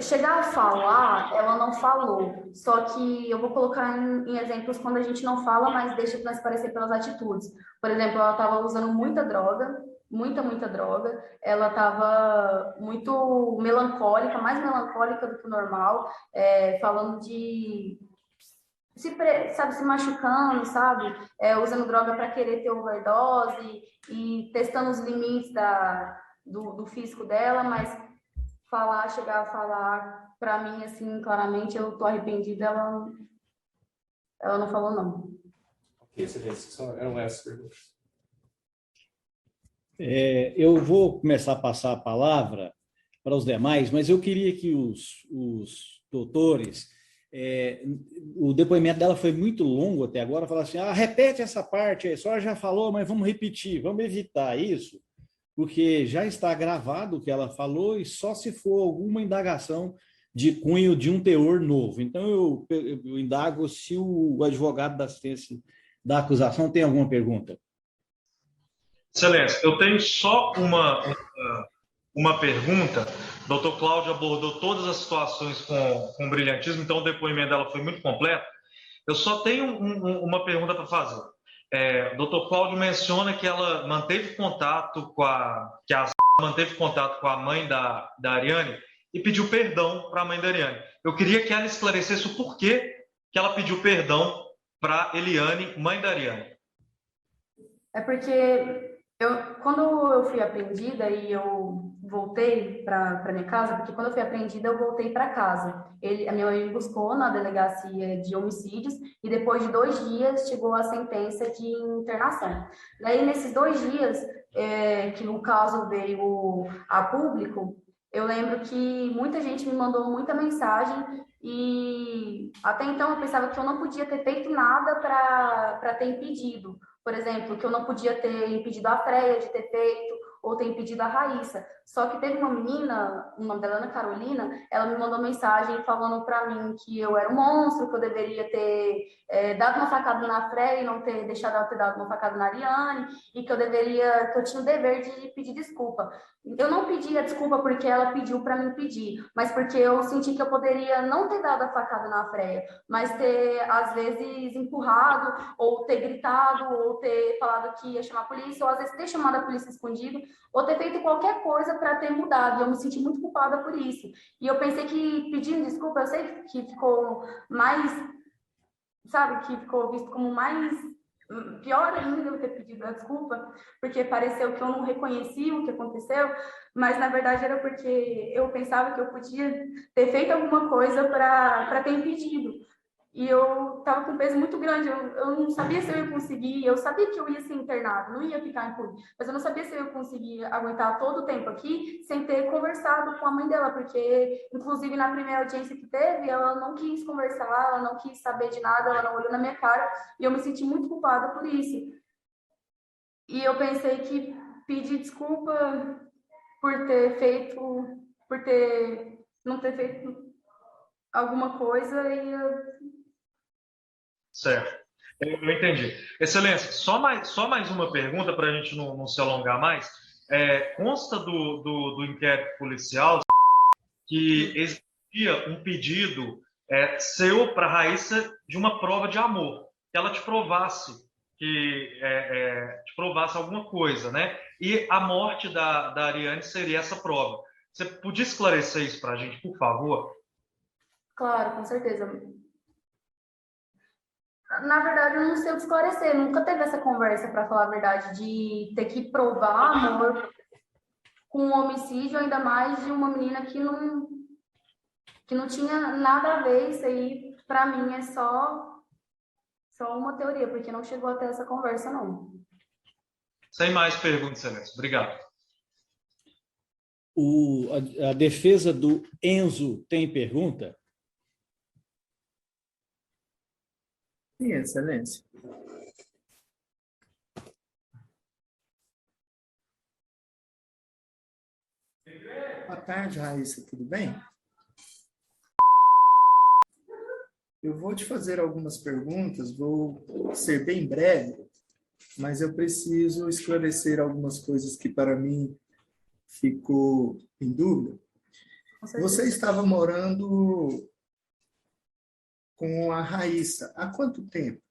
Chegar a falar, ela não falou. Só que eu vou colocar em exemplos quando a gente não fala, mas deixa transparecer pelas atitudes. Por exemplo, ela estava usando muita droga, muita droga. Ela estava muito melancólica, mais melancólica do que o normal, falando de se machucando, sabe? Usando droga para querer ter overdose e testando os limites do físico dela, mas chegar a falar para mim assim claramente, eu tô arrependida, ela não falou não. Ok, excelência, só eram essas perguntas. Eu vou começar a passar a palavra para os demais, mas eu queria que os doutores, o depoimento dela foi muito longo até agora, falar assim, repete essa parte, a senhora já falou, mas vamos repetir, vamos evitar isso, porque já está gravado o que ela falou e só se for alguma indagação de cunho de um teor novo. Então, eu indago se o advogado da assistência da acusação tem alguma pergunta. Excelência, eu tenho só uma pergunta. O doutor Cláudio abordou todas as situações com brilhantismo, então o depoimento dela foi muito completo. Eu só tenho uma pergunta para fazer. O doutor Cláudio menciona que ela manteve contato manteve contato com a mãe da Ariane e pediu perdão para a mãe da Ariane. Eu queria que ela esclarecesse o porquê que ela pediu perdão para Eliane, mãe da Ariane. É porque quando eu fui apreendida e eu voltei para minha casa, porque quando eu fui apreendida eu voltei para casa. A minha mãe me buscou na delegacia de homicídios e depois de 2 dias chegou a sentença de internação. Daí nesses 2 dias, que no caso veio a público, eu lembro que muita gente me mandou muita mensagem e até então eu pensava que eu não podia ter feito nada para ter impedido. Por exemplo, que eu não podia ter impedido a Freia de ter feito, ou ter impedido a Raíssa. Só que teve uma menina, o nome dela é Ana Carolina, ela me mandou mensagem falando para mim que eu era um monstro, que eu deveria ter dado uma facada na Freia e não ter deixado ela ter dado uma facada na Ariane, e que eu tinha o dever de pedir desculpa. Eu não pedi a desculpa porque ela pediu para mim pedir, mas porque eu senti que eu poderia não ter dado a facada na Freia, mas ter, às vezes, empurrado, ou ter gritado, ou ter falado que ia chamar a polícia, ou às vezes ter chamado a polícia escondido, ou ter feito qualquer coisa para ter mudado. E eu me senti muito culpada por isso. E eu pensei que pedindo desculpa, eu sei que ficou mais, sabe, que ficou visto como mais pior ainda eu ter pedido a desculpa, porque pareceu que eu não reconhecia o que aconteceu, mas na verdade era porque eu pensava que eu podia ter feito alguma coisa para ter impedido. E eu estava com um peso muito grande, eu não sabia se eu ia conseguir, eu sabia que eu ia ser internado, não ia ficar impune, mas eu não sabia se eu ia conseguir aguentar todo o tempo aqui sem ter conversado com a mãe dela, porque, inclusive, na primeira audiência que teve, ela não quis conversar, ela não quis saber de nada, ela não olhou na minha cara, e eu me senti muito culpada por isso. E eu pensei que pedir desculpa por não ter feito alguma coisa e Certo. Eu entendi. Excelência, só mais uma pergunta para a gente não se alongar mais. Consta do inquérito policial que existia um pedido seu para a Raíssa de uma prova de amor, que ela te provasse alguma coisa, né? E a morte da Ariane seria essa prova. Você podia esclarecer isso para a gente, por favor? Claro, com certeza. Na verdade, eu não sei o que esclarecer. Nunca teve essa conversa, para falar a verdade, de ter que provar amor com um homicídio, ainda mais de uma menina que não tinha nada a ver. Isso aí, para mim, é só uma teoria, porque não chegou até essa conversa, não. Sem mais perguntas, Excelência. Obrigado. A defesa do Enzo tem pergunta? Sim, Excelência. Boa tarde, Raíssa, tudo bem? Eu vou te fazer algumas perguntas, vou ser bem breve, mas eu preciso esclarecer algumas coisas que para mim ficou em dúvida. Você estava morando com a Raíssa há quanto tempo?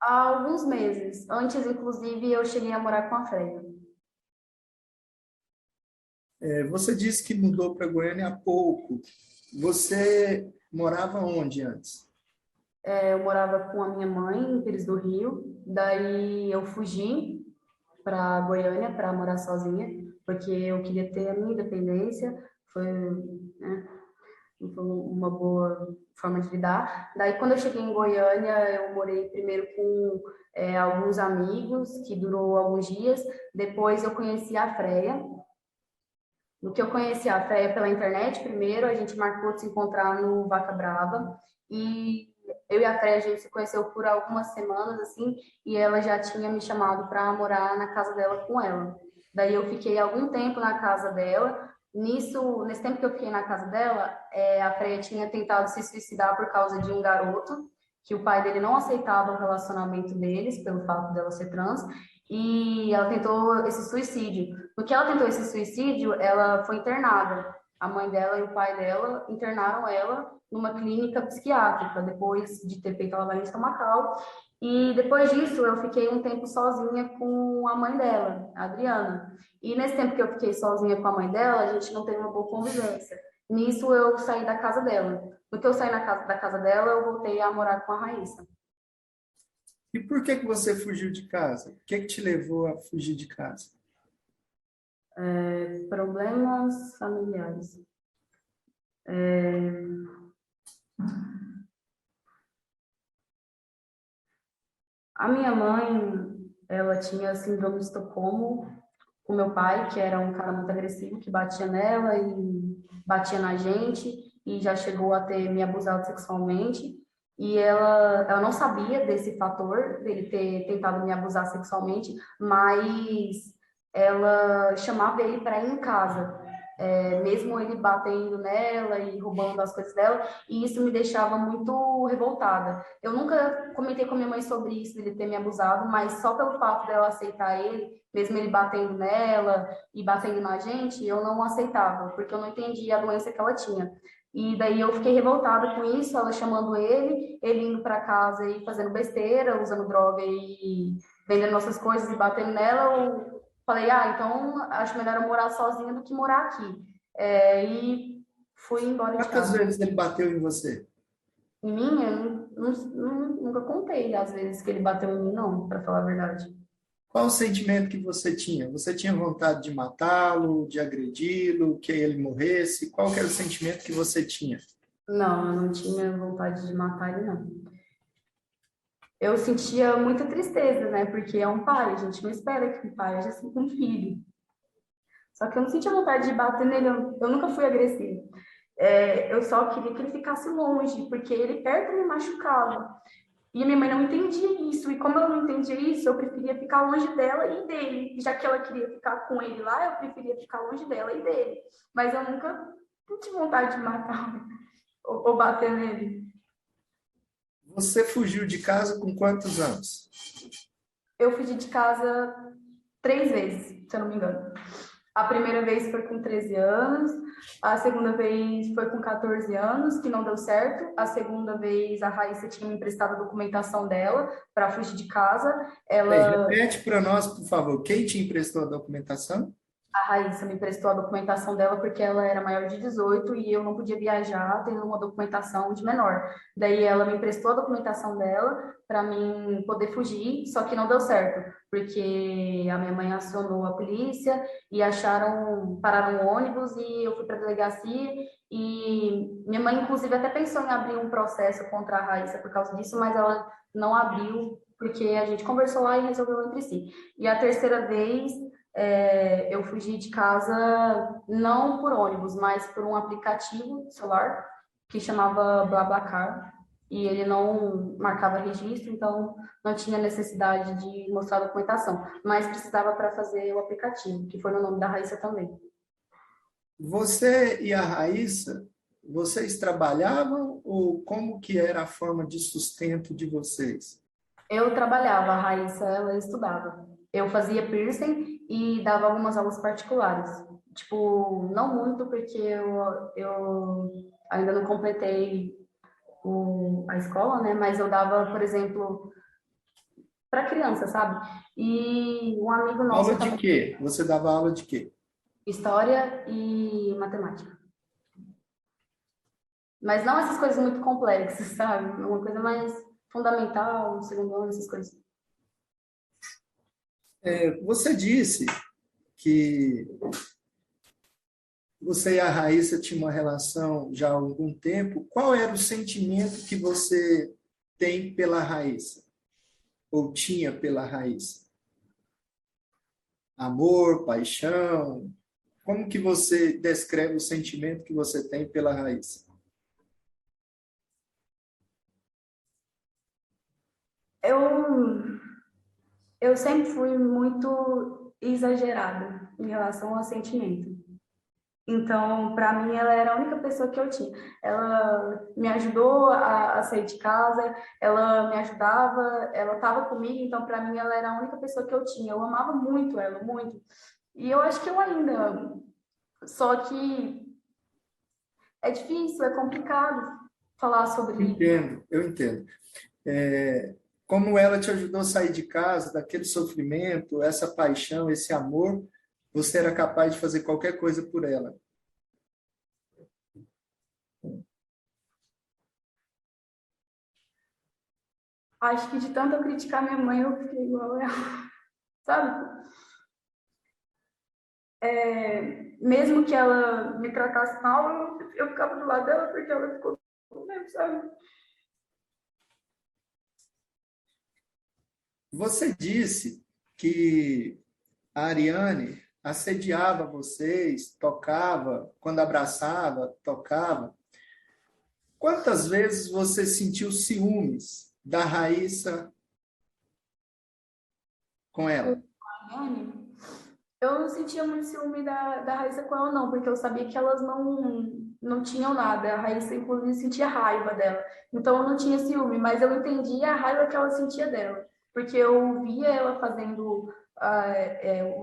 Há alguns meses. Antes, inclusive, eu cheguei a morar com a Freia. Você disse que mudou para Goiânia há pouco. Você morava onde antes? Eu morava com a minha mãe em Pires do Rio, daí eu fugi para Goiânia para morar sozinha, porque eu queria ter a minha independência, foi, né, foi uma boa forma de lidar. Daí, quando eu cheguei em Goiânia, eu morei primeiro com alguns amigos, que durou alguns dias, depois eu conheci a Freia. No que eu conheci a Freia pela internet, primeiro a gente marcou de se encontrar no Vaca Brava, e eu e a Freia, a gente se conheceu por algumas semanas, assim, e ela já tinha me chamado para morar na casa dela com ela. Daí eu fiquei algum tempo na casa dela. Nesse tempo que eu fiquei na casa dela, a Freia tinha tentado se suicidar por causa de um garoto, que o pai dele não aceitava o relacionamento deles, pelo fato dela ser trans, e ela tentou esse suicídio. No que ela tentou esse suicídio, ela foi internada. A mãe dela e o pai dela internaram ela numa clínica psiquiátrica, depois de ter feito a lavagem estomacal. E depois disso, eu fiquei um tempo sozinha com a mãe dela, a Adriana. E nesse tempo que eu fiquei sozinha com a mãe dela, a gente não teve uma boa convivência. Nisso, eu saí da casa dela. No que eu saí da casa dela, eu voltei a morar com a Raíssa. E por que você fugiu de casa? O que te levou a fugir de casa? Problemas familiares. A minha mãe, ela tinha síndrome de Estocolmo com meu pai, que era um cara muito agressivo, que batia nela e batia na gente, e já chegou a ter me abusado sexualmente. E ela não sabia desse fator, dele ter tentado me abusar sexualmente, mas ela chamava ele para ir em casa, mesmo ele batendo nela e roubando as coisas dela, e isso me deixava muito revoltada. Eu nunca comentei com minha mãe sobre isso, dele ter me abusado, mas só pelo fato dela aceitar ele, mesmo ele batendo nela e batendo na gente, eu não aceitava, porque eu não entendia a doença que ela tinha. E daí eu fiquei revoltada com isso, ela chamando ele indo para casa e fazendo besteira, usando droga e vendendo nossas coisas e batendo nela. Eu falei, então acho melhor eu morar sozinha do que morar aqui. E fui embora de Quantas casa. vezes ele bateu em você? Em mim, eu nunca contei as vezes que ele bateu em mim, não, para falar a verdade. Qual o sentimento que você tinha? Você tinha vontade de matá-lo, de agredi-lo, que ele morresse? Qual que era o sentimento que você tinha? Não, eu não tinha vontade de matar ele, não. Eu sentia muita tristeza, né? Porque é um pai, a gente não espera que um pai aja assim com um filho. Só que eu não sentia vontade de bater nele, eu nunca fui agressiva. Eu só queria que ele ficasse longe, porque ele perto me machucava. E a minha mãe não entendia isso, e como ela não entendia isso, eu preferia ficar longe dela e dele. Já que ela queria ficar com ele lá, eu preferia ficar longe dela e dele. Mas eu nunca tive vontade de matar ou bater nele. Você fugiu de casa com quantos anos? Eu fugi de casa 3 vezes, se eu não me engano. A primeira vez foi com 13 anos, a segunda vez foi com 14 anos, que não deu certo. A segunda vez a Raíssa tinha me emprestado a documentação dela para fugir de casa. Repete para nós, por favor, quem te emprestou a documentação? A Raíssa me emprestou a documentação dela porque ela era maior de 18 e eu não podia viajar tendo uma documentação de menor. Daí ela me emprestou a documentação dela para mim poder fugir, só que não deu certo, porque a minha mãe acionou a polícia e pararam o ônibus e eu fui para a delegacia e minha mãe inclusive até pensou em abrir um processo contra a Raíssa por causa disso, mas ela não abriu porque a gente conversou lá e resolveu entre si. E a terceira vez eu fugi de casa não por ônibus, mas por um aplicativo celular que chamava BlaBlaCar e ele não marcava registro, então não tinha necessidade de mostrar a documentação, mas precisava para fazer o aplicativo, que foi no nome da Raíssa também. Você e a Raíssa, vocês trabalhavam ou como que era a forma de sustento de vocês? Eu trabalhava, a Raíssa, ela estudava. Eu fazia piercing e dava algumas aulas particulares. Tipo, não muito, porque eu ainda não completei a escola, né? Mas eu dava, por exemplo, para criança, sabe? E um amigo nosso Aula de quê? Você dava aula de quê? história e matemática. Mas não essas coisas muito complexas, sabe? Uma coisa mais fundamental, no segundo ano, essas coisas. Você disse que você e a Raíssa tinham uma relação já há algum tempo. Qual era o sentimento que você tem pela Raíssa? Ou tinha pela Raíssa? Amor, paixão? Como que você descreve o sentimento que você tem pela Raíssa? Eu sempre fui muito exagerada em relação ao sentimento. Então, para mim, ela era a única pessoa que eu tinha. Ela me ajudou a sair de casa, ela me ajudava, ela estava comigo, então, para mim, ela era a única pessoa que eu tinha. Eu amava muito ela, muito. E eu acho que eu ainda amo. Só que é difícil, é complicado falar sobre isso. Eu entendo. Como ela te ajudou a sair de casa, daquele sofrimento, essa paixão, esse amor, você era capaz de fazer qualquer coisa por ela. Acho que de tanto eu criticar minha mãe, eu fiquei igual a ela, sabe? Mesmo que ela me tratasse mal, eu ficava do lado dela porque ela ficou comigo, sabe? Você disse que a Ariane assediava vocês, tocava, quando abraçava, tocava. Quantas vezes você sentiu ciúmes da Raíssa com ela? Eu não sentia muito ciúme da Raíssa com ela, não, porque eu sabia que elas não tinham nada. A Raíssa, inclusive, sentia raiva dela. Então, eu não tinha ciúme, mas eu entendia a raiva que ela sentia dela. Porque eu via ela fazendo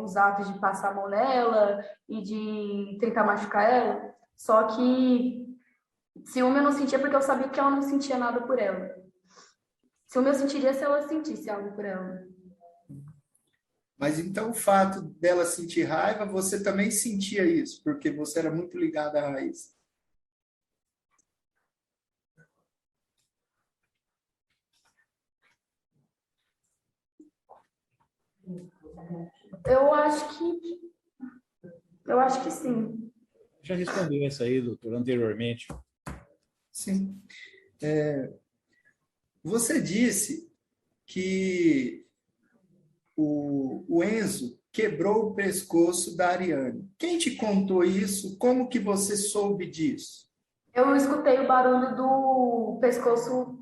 os atos de passar a mão nela e de tentar machucar ela. Só que ciúme eu não sentia porque eu sabia que ela não sentia nada por ela. Ciúme eu sentiria se ela sentisse algo por ela. Mas então o fato dela sentir raiva, você também sentia isso, porque você era muito ligado à Raíssa. Eu acho que sim. Já respondeu essa aí, doutor, anteriormente. Sim. Você disse que o Enzo quebrou o pescoço da Ariane. Quem te contou isso? Como que você soube disso? Eu escutei o barulho do pescoço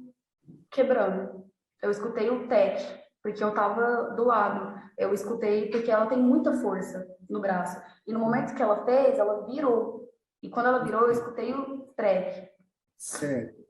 quebrando. Eu escutei o tec, porque eu estava do lado. Eu escutei porque ela tem muita força no braço. E no momento que ela fez, ela virou. E quando ela virou, eu escutei o trec. Certo.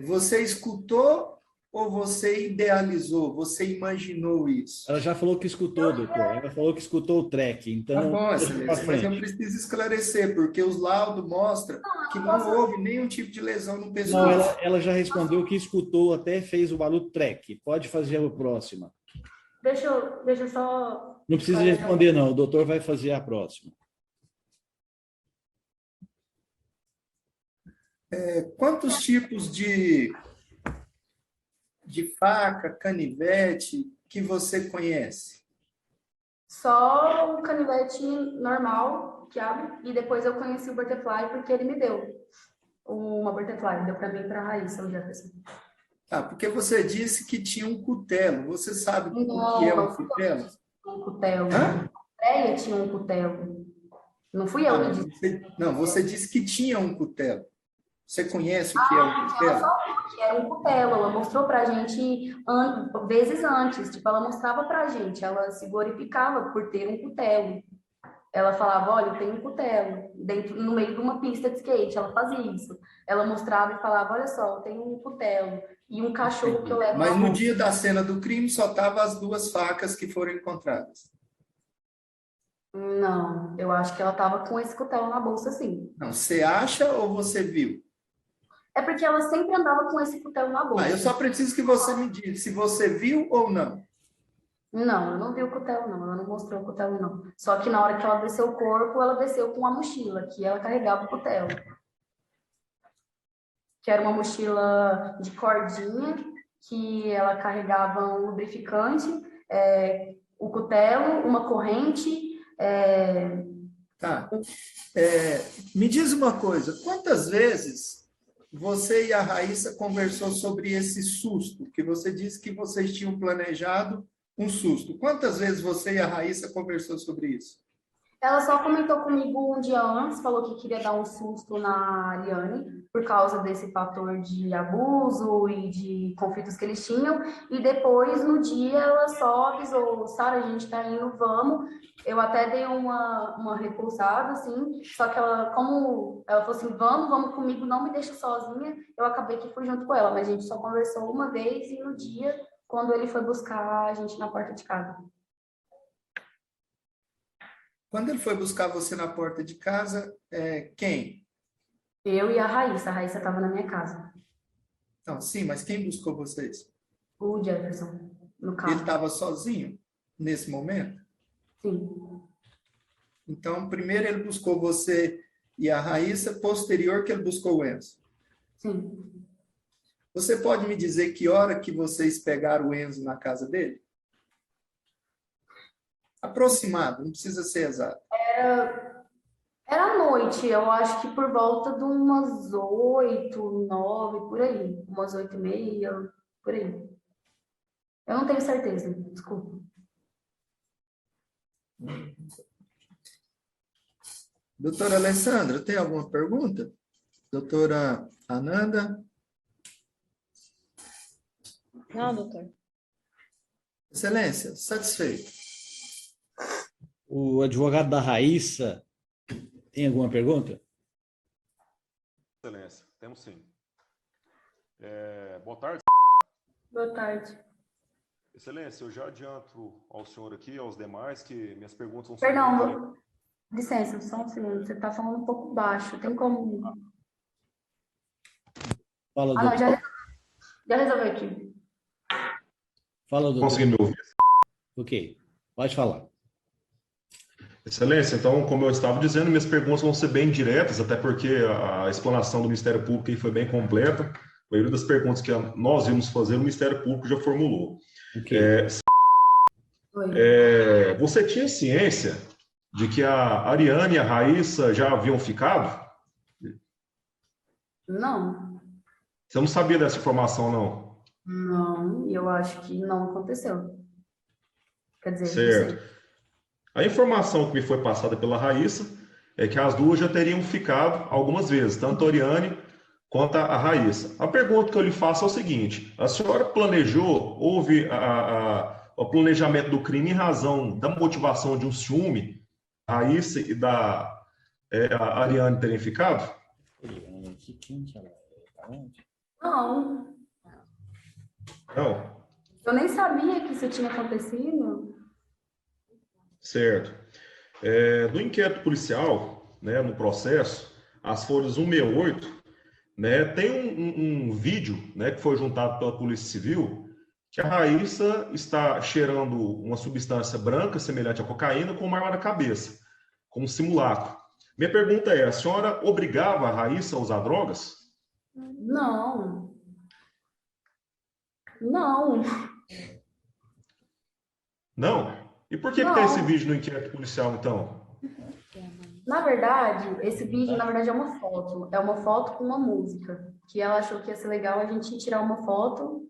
Você escutou ou você idealizou? Você imaginou isso? Ela já falou que escutou, doutor. Ela falou que escutou o track. Então, Tá bom, excelência, mas eu preciso esclarecer, porque os laudos mostram que não houve nenhum tipo de lesão no pescoço. Não, ela já respondeu que escutou, até fez o barulho track. Pode fazer a próxima. Deixa eu só... Não precisa responder, não. O doutor vai fazer a próxima. Quantos tipos de faca, canivete que você conhece? Só o canivete normal que abre, e depois eu conheci o butterfly porque ele me deu uma butterfly, deu para mim e para a Raíssa, o Jefferson. Porque você disse que tinha um cutelo. Você sabe o que é um cutelo? Um cutelo. A Andréia tinha um cutelo. Não fui eu que disse. Você disse que tinha um cutelo. Você conhece o que é um cutelo? Ela falou que era um cutelo. Ela mostrou pra gente vezes antes. Tipo, ela mostrava pra gente. Ela se glorificava por ter um cutelo. Ela falava, olha, eu tenho um cutelo no meio de uma pista de skate. Ela fazia isso. Ela mostrava e falava, olha só, eu tenho um cutelo e um cachorro que eu levo. Mas no dia da cena do crime só estavam as duas facas que foram encontradas. Não, eu acho que ela tava com esse cutelo na bolsa, sim. Não, você acha ou você viu? É porque ela sempre andava com esse cutelo na bolsa. Eu só preciso que você me diga se você viu ou não. Não, eu não vi o cutelo, não. Ela não mostrou o cutelo, não. Só que na hora que ela desceu o corpo, ela desceu com a mochila, que ela carregava o cutelo. Que era uma mochila de cordinha, que ela carregava um lubrificante, o cutelo, uma corrente. Tá. Me diz uma coisa, quantas vezes você e a Raíssa conversou sobre esse susto, que você disse que vocês tinham planejado um susto. Quantas vezes você e a Raíssa conversou sobre isso? Ela só comentou comigo um dia antes, falou que queria dar um susto na Ariane, por causa desse fator de abuso e de conflitos que eles tinham. E depois, no dia, ela só avisou, Sara, a gente tá indo, vamos. Eu até dei uma repulsada, assim, só que ela, como ela falou assim, vamos comigo, não me deixa sozinha, eu acabei que fui junto com ela, mas a gente só conversou uma vez e no dia, quando ele foi buscar a gente na porta de casa. Quando ele foi buscar você na porta de casa, quem? Eu e a Raíssa estava na minha casa. Não, sim, mas quem buscou vocês? O Jefferson, no Ele carro. estava sozinho nesse momento? Sim. Então, primeiro ele buscou você e a Raíssa, posterior que ele buscou o Enzo. Sim. Você pode me dizer que hora que vocês pegaram o Enzo na casa dele? Aproximado, não precisa ser exato. Era à noite, eu acho que por volta de umas 8, 9, por aí. Umas 8h30, por aí. Eu não tenho certeza, desculpa. Doutora Alessandra, tem alguma pergunta? Doutora Ananda? Não, doutor. Excelência, satisfeito. O advogado da Raíssa tem alguma pergunta? Excelência, temos sim. Boa tarde. Boa tarde. Excelência, eu já adianto ao senhor aqui, aos demais, que minhas perguntas vão ser... Perdão, licença, só um segundo. Você está falando um pouco baixo. Tem como... Fala, não, doutor. já resolvi aqui. Fala, doutor. Conseguindo me ouvir? Ok, pode falar. Excelência, então, como eu estava dizendo, minhas perguntas vão ser bem diretas, até porque a explanação do Ministério Público aí foi bem completa. A maioria das perguntas que nós íamos fazer, o Ministério Público já formulou. Ok. Você tinha ciência de que a Ariane e a Raíssa já haviam ficado? Não. Você não sabia dessa informação, não? Não, eu acho que não aconteceu. Quer dizer, Certo. não sei. A informação que me foi passada pela Raíssa é que as duas já teriam ficado algumas vezes, tanto a Oriane quanto a Raíssa. A pergunta que eu lhe faço é o seguinte: a senhora planejou, houve o planejamento do crime em razão da motivação de um ciúme, a Raíssa e a Ariane terem ficado? Não, Não. eu nem sabia que isso tinha acontecido. Certo. No inquérito policial, né, no processo, as folhas 168, né, tem um vídeo, né, que foi juntado pela Polícia Civil, que a Raíssa está cheirando uma substância branca, semelhante à cocaína, com uma arma na cabeça, como simulacro. Minha pergunta é, a senhora obrigava a Raíssa a usar drogas? Não. Não. Não? E por que Não. tem esse vídeo no inquérito policial, então? Na verdade, esse vídeo, na verdade, é uma foto. É uma foto com uma música. Que ela achou que ia ser legal a gente tirar uma foto,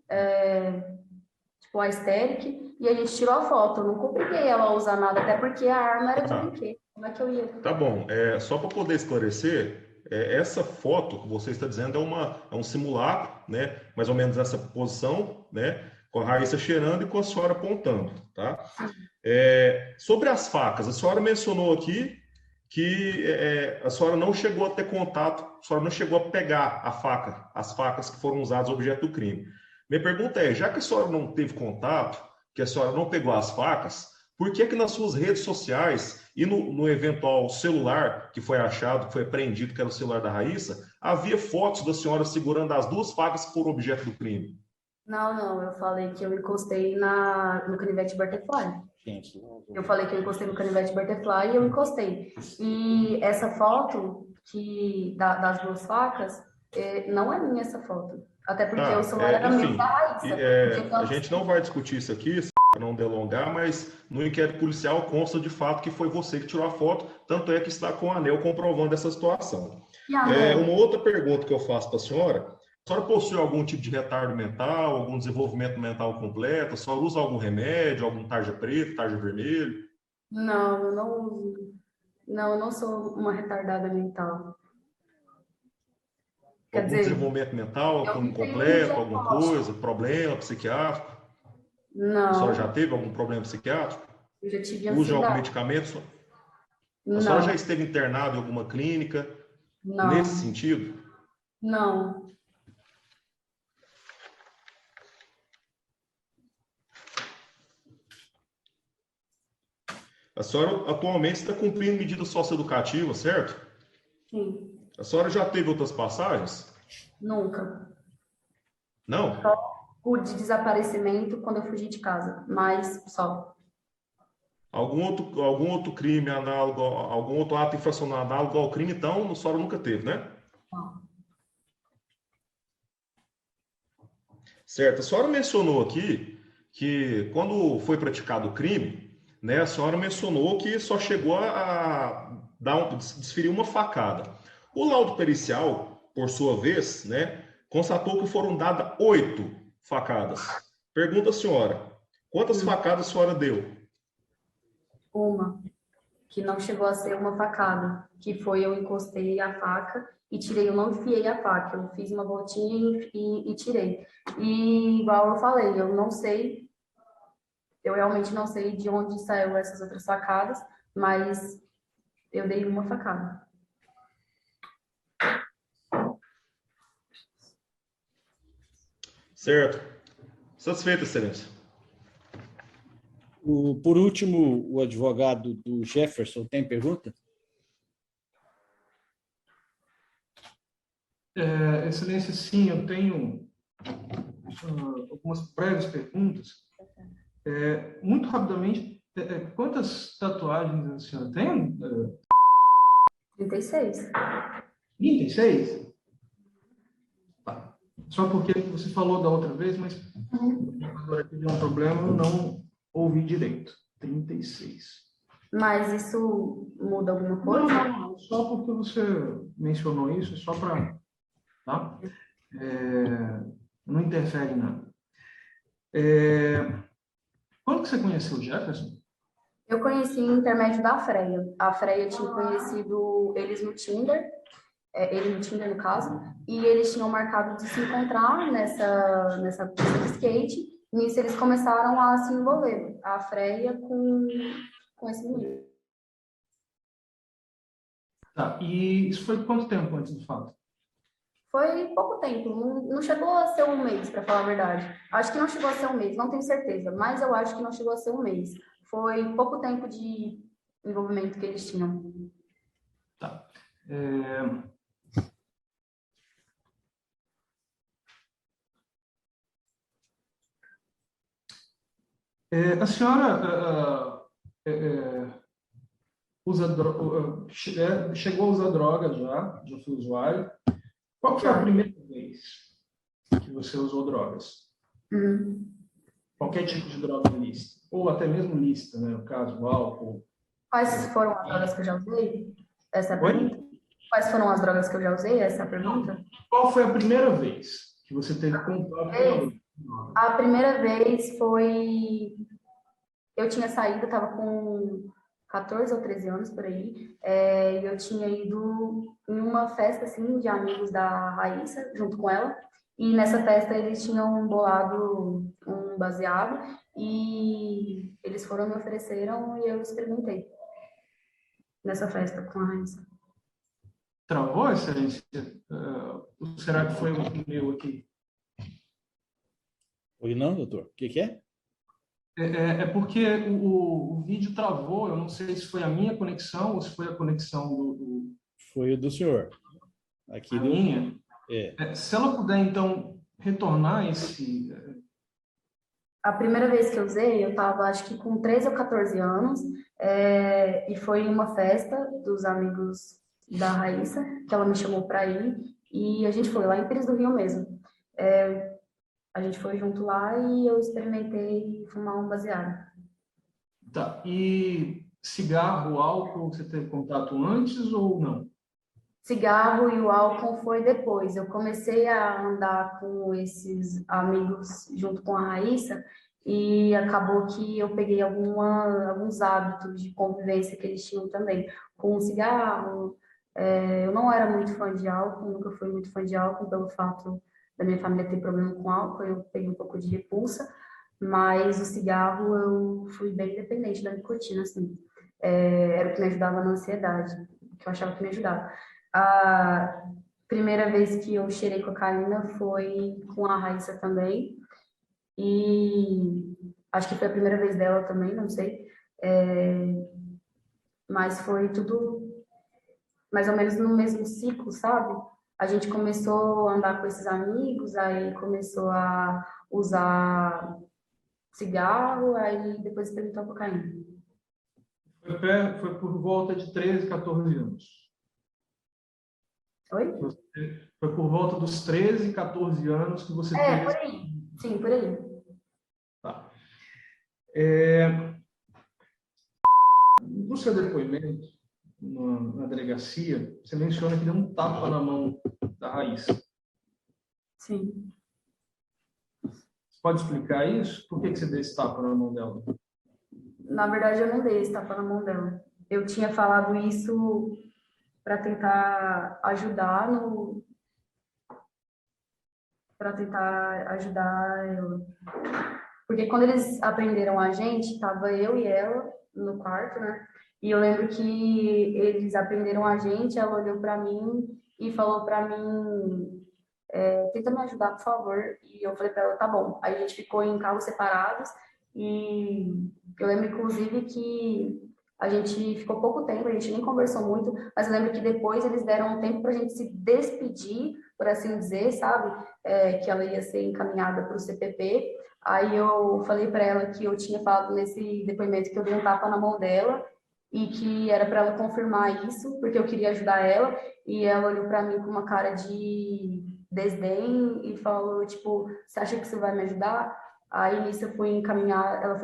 tipo a aesthetic, e a gente tirou a foto. Eu nunca obriguei ela a usar nada, até porque a arma era de brinquedo. Como é que eu ia? Tá bom. Só para poder esclarecer, essa foto que você está dizendo é um simulacro, né? Mais ou menos essa posição, né? Com a Raíssa cheirando e com a senhora apontando, tá? Sobre as facas, a senhora mencionou aqui que a senhora não chegou a ter contato, a senhora não chegou a pegar as facas que foram usadas objeto do crime. Minha pergunta é, já que a senhora não teve contato, que a senhora não pegou as facas, por que nas suas redes sociais e no eventual celular que foi achado, que foi apreendido, que era o celular da Raíssa, havia fotos da senhora segurando as duas facas que foram objeto do crime? Não, eu falei que eu encostei no canivete butterfly. Gente, Eu falei que eu encostei no canivete butterfly e eu encostei. E essa foto das duas facas, não é minha essa foto. Até porque o celular era meu da Enfim, Raíssa. a gente não vai discutir isso aqui, para não delongar, mas no inquérito policial consta de fato que foi você que tirou a foto, tanto é que está com o anel comprovando essa situação. Uma outra pergunta que eu faço para a senhora possui algum tipo de retardo mental, algum desenvolvimento mental completo? A senhora usa algum remédio, algum tarja preto, tarja vermelho? Não, eu não uso. Não, eu não sou uma retardada mental. Quer Algum dizer, desenvolvimento mental eu não tenho um incompleto, alguma diagnóstico. coisa, problema psiquiátrico? A senhora já Não, teve algum problema psiquiátrico? eu já tive Usa algum ansiedade. medicamento? A senhora já Não, esteve internada em alguma clínica nesse não, sentido? não. A senhora atualmente está cumprindo medida socioeducativa, certo? Sim, A senhora já teve outras passagens? nunca. Não? Só o de desaparecimento quando eu fugi de casa, mas só. Algum outro crime análogo, algum outro ato infracional análogo ao crime, então, a senhora nunca teve, né? Não. Certo. A senhora mencionou aqui que quando foi praticado o crime, né, a senhora mencionou que só chegou a desferir uma facada. O laudo pericial, por sua vez, né, constatou que foram dadas 8 facadas. Pergunta à senhora, quantas facadas a senhora deu? Uma, que não chegou a ser uma facada, que foi eu encostei a faca e tirei, eu não enfiei a faca, eu fiz uma voltinha e tirei. E igual eu falei, eu não sei, eu realmente não sei de onde saiu essas outras facadas, mas eu dei uma facada. Certo. Satisfeito, excelência. Por último, o advogado do Jefferson tem pergunta? Excelência, sim, eu tenho algumas breves perguntas. Muito rapidamente, quantas tatuagens a senhora tem? 36. 36? Tá. Só porque você falou da outra vez, mas agora que deu um problema, eu não ouvi direito. 36. Mas isso muda alguma coisa? Não, só porque você mencionou isso, só para... Tá? Não interfere em nada. Quando que você conheceu o Jefferson? Eu conheci em intermédio da Freia. A Freia tinha conhecido eles no Tinder, ele no Tinder, no caso, e eles tinham marcado de se encontrar nessa pista de skate. Nisso, eles começaram a se envolver, a Freia com esse menino. Tá, e isso foi quanto tempo antes do fato? Foi pouco tempo, não chegou a ser um mês, para falar a verdade. Acho que não chegou a ser um mês, não tenho certeza, mas eu acho que não chegou a ser um mês. Foi pouco tempo de envolvimento que eles tinham. Tá. A senhora chegou a usar drogas já foi usuário. Qual foi a primeira vez que você usou drogas? Qualquer tipo de droga lícita, ou até mesmo lícita, né? No caso, o álcool. Quais foram as drogas que eu já usei? Essa é a pergunta. Quais foram as drogas que eu já usei? Essa é a pergunta. Qual foi a primeira vez que você teve contato com a droga? A primeira vez foi... Eu tinha saído, eu estava com 14 ou 13 anos, por aí, e eu tinha ido em uma festa, assim, de amigos da Raíssa, junto com ela, e nessa festa eles tinham bolado um baseado, e eles foram, me ofereceram, e eu experimentei nessa festa com a Raíssa. Travou, excelência? Será que foi o meu aqui? Oi, não, doutor? O que é? É porque o vídeo travou, eu não sei se foi a minha conexão ou se foi a conexão do... Foi o do senhor. Aqui a minha? Se ela puder, então, retornar A primeira vez que eu usei, eu estava acho que com 13 ou 14 anos, e foi em uma festa dos amigos da Raíssa, que ela me chamou para ir, e a gente foi lá em Pires do Rio mesmo. A gente foi junto lá e eu experimentei fumar um baseado. Tá. E cigarro, álcool, você teve contato antes ou não? Cigarro e o álcool foi depois. Eu comecei a andar com esses amigos junto com a Raíssa e acabou que eu peguei alguns hábitos de convivência que eles tinham também. Com o cigarro, eu não era muito fã de álcool, nunca fui muito fã de álcool pelo fato da minha família ter problema com álcool, eu peguei um pouco de repulsa, mas o cigarro eu fui bem dependente da nicotina, assim. Era o que me ajudava na ansiedade, que eu achava que me ajudava. A primeira vez que eu cheirei cocaína foi com a Raíssa também. E acho que foi a primeira vez dela também, não sei. Mas foi tudo mais ou menos no mesmo ciclo, sabe? A gente começou a andar com esses amigos, aí começou a usar cigarro, aí depois experimentou a cocaína. Foi por volta de 13, 14 anos. Oi? Foi por volta dos 13, 14 anos que você teve... por aí. Sim, por aí. Tá. No seu depoimento, na delegacia, você menciona que deu um tapa na mão da Raíssa. Sim. Você pode explicar isso? Por que você deu esse tapa na mão dela? Na verdade, eu não dei esse tapa na mão dela. Eu tinha falado isso para tentar ajudar ela. Porque quando eles aprenderam a gente, tava eu e ela no quarto, né? E eu lembro que eles aprenderam a gente, ela olhou para mim e falou para mim, tenta me ajudar, por favor. E eu falei para ela, tá bom. Aí a gente ficou em carros separados e eu lembro, inclusive, que a gente ficou pouco tempo, a gente nem conversou muito, mas eu lembro que depois eles deram um tempo para a gente se despedir, por assim dizer, sabe? Que ela ia ser encaminhada para o CPP. Aí eu falei para ela que eu tinha falado nesse depoimento que eu dei um tapa na mão dela e que era para ela confirmar isso, porque eu queria ajudar ela. E ela olhou para mim com uma cara de desdém e falou, tipo, você acha que isso vai me ajudar? Aí nisso ela foi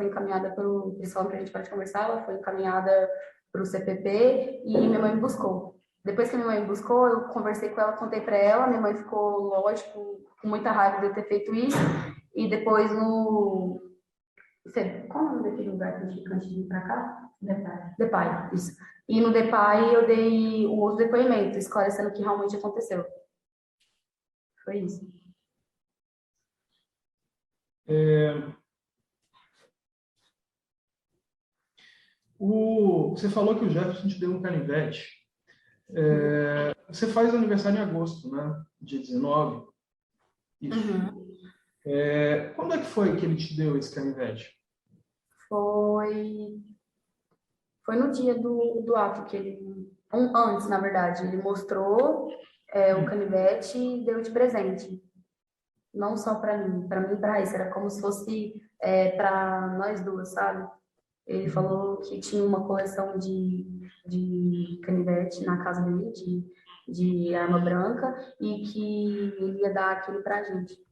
encaminhada pelo, eles falaram pra gente parar de conversar, ela foi encaminhada para o CPP e minha mãe me buscou. Depois que minha mãe me buscou, eu conversei com ela, contei para ela, minha mãe ficou, lógico, com muita raiva de eu ter feito isso, e depois qual é o nome daquele lugar que a gente fica antes de ir para cá? DEPAI, isso. E no DEPAI eu dei um outro depoimento, esclarecendo o que realmente aconteceu. Foi isso. Você falou que o Jefferson te deu um canivete. Você faz aniversário em agosto, né? Dia 19. Isso. Uhum. Quando é que foi que ele te deu esse canivete? Foi no dia do ato que ele... Antes, na verdade. Ele mostrou o canivete e deu de presente. Não só para mim e para isso. Era como se fosse para nós duas, sabe? Ele falou que tinha uma coleção de canivete na casa dele, de arma branca, e que ele ia dar aquele pra gente.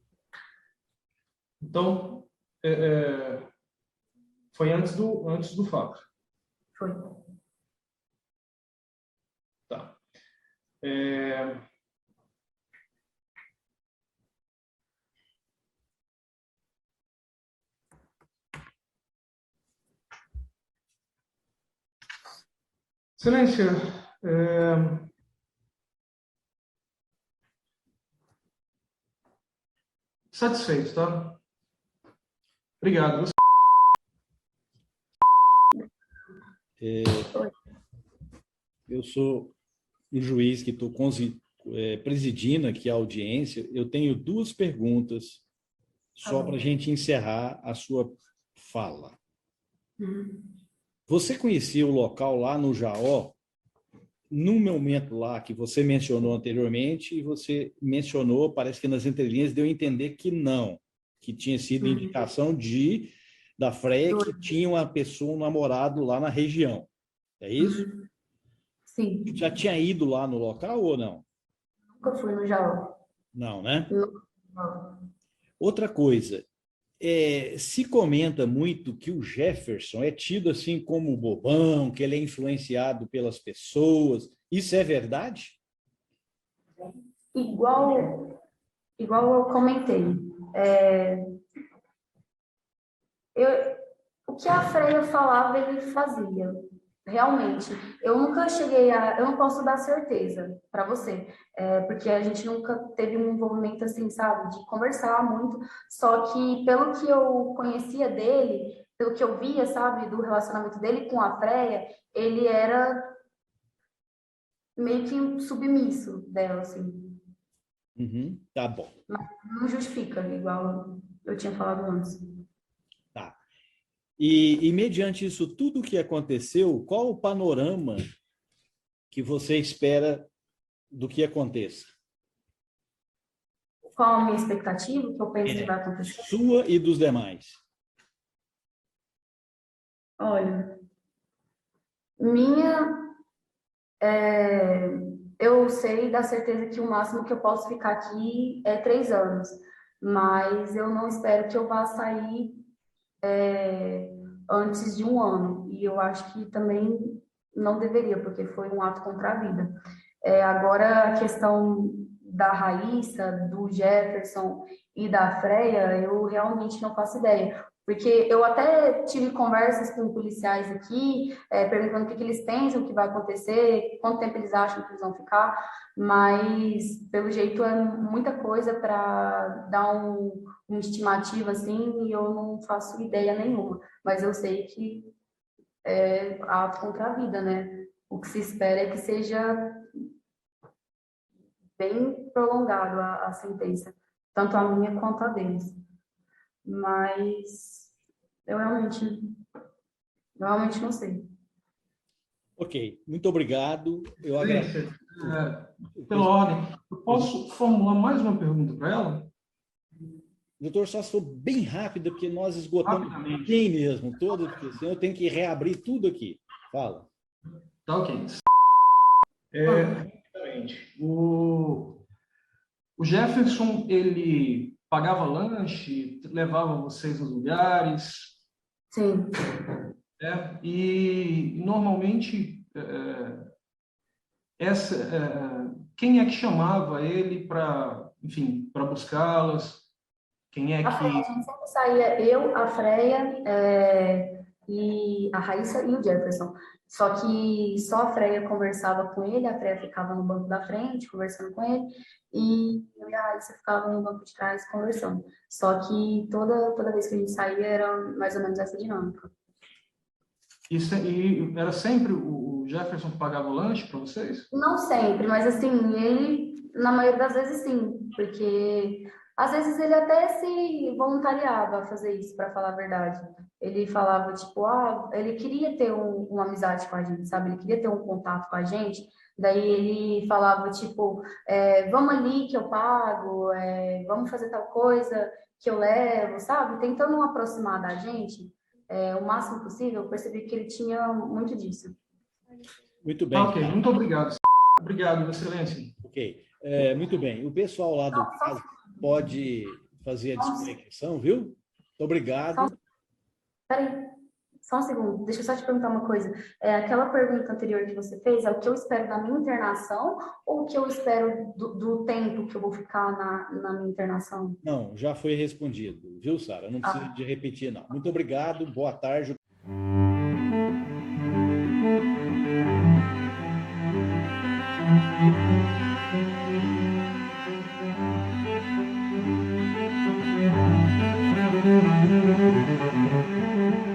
Então, foi antes do fato. Foi. Tá. Excelência, satisfeito, tá? Obrigado. Eu sou o juiz que estou presidindo aqui a audiência. Eu tenho duas perguntas só para a gente encerrar a sua fala. Você conhecia o local lá no Jaó? No momento lá que você mencionou anteriormente, e você mencionou, parece que nas entrelinhas deu a entender que não. que tinha sido indicação da Freia que tinha uma pessoa, um namorado lá na região. É isso? Sim. Já tinha ido lá no local ou não? Nunca fui no Jaú. Não, né? Não. Outra coisa, se comenta muito que o Jefferson é tido assim como bobão, que ele é influenciado pelas pessoas. Isso é verdade? Igual eu comentei, o que a Freia falava, ele fazia. Realmente, eu nunca eu não posso dar certeza para você, porque a gente nunca teve um envolvimento assim, sabe, de conversar muito, só que pelo que eu conhecia dele, pelo que eu via, sabe, do relacionamento dele com a Freia, ele era meio que um submisso dela, assim. Tá bom. Mas não justifica, igual eu tinha falado antes. Tá. E mediante isso tudo que aconteceu, qual o panorama que você espera do que aconteça? Qual a minha expectativa, o que eu penso que vai acontecer? Sua e dos demais. Olha, eu sei da certeza que o máximo que eu posso ficar aqui é 3 anos, mas eu não espero que eu vá sair antes de 1 ano, e eu acho que também não deveria, porque foi um ato contra a vida. Agora, a questão da Raíssa, do Jefferson e da Freia, eu realmente não faço ideia. Porque eu até tive conversas com policiais aqui, perguntando o que eles pensam que vai acontecer, quanto tempo eles acham que eles vão ficar, mas, pelo jeito, é muita coisa para dar uma estimativa, assim, e eu não faço ideia nenhuma. Mas eu sei que é ato contra a vida, né? O que se espera é que seja bem prolongado a sentença, tanto a minha quanto a deles. Mas eu realmente não sei. Ok, muito obrigado. Eu agradeço. Pela ordem, eu posso formular mais uma pergunta para ela? Doutor, só se for bem rápido, porque nós esgotamos bem mesmo, todo, porque senão eu tenho que reabrir tudo aqui. Fala. Tá ok. O Jefferson, ele pagava lanche, levava vocês nos lugares? Sim. E normalmente, quem é que chamava ele para, enfim, para buscá-las? Quem é que... A gente sempre saía, eu, a Freia, e a Raíssa e o Jefferson. Só que só a Freia conversava com ele, a Freia ficava no banco da frente, conversando com ele, e eu e a Raíssa ficava no banco de trás, conversando. Só que toda vez que a gente saía, era mais ou menos essa dinâmica. E era sempre o Jefferson que pagava o lanche para vocês? Não sempre, mas assim, ele, na maioria das vezes, sim, porque às vezes ele até se voluntariava a fazer isso, para falar a verdade. Ele falava, tipo, ele queria ter uma amizade com a gente, sabe? Ele queria ter um contato com a gente. Daí ele falava, tipo, vamos ali que eu pago, vamos fazer tal coisa que eu levo, sabe? Tentando aproximar da gente o máximo possível. Eu percebi que ele tinha muito disso. Muito bem. Ok, muito obrigado. Obrigado, Excelência. Ok, muito bem. O pessoal lá do caso pode fazer a desconexão, viu? Muito obrigado. Peraí, só um segundo. Deixa eu só te perguntar uma coisa. Aquela pergunta anterior que você fez, é o que eu espero da minha internação ou o que eu espero do tempo que eu vou ficar na minha internação? Não, já foi respondido, viu, Sara? Não precisa de repetir, não. Muito obrigado, boa tarde. Thank you.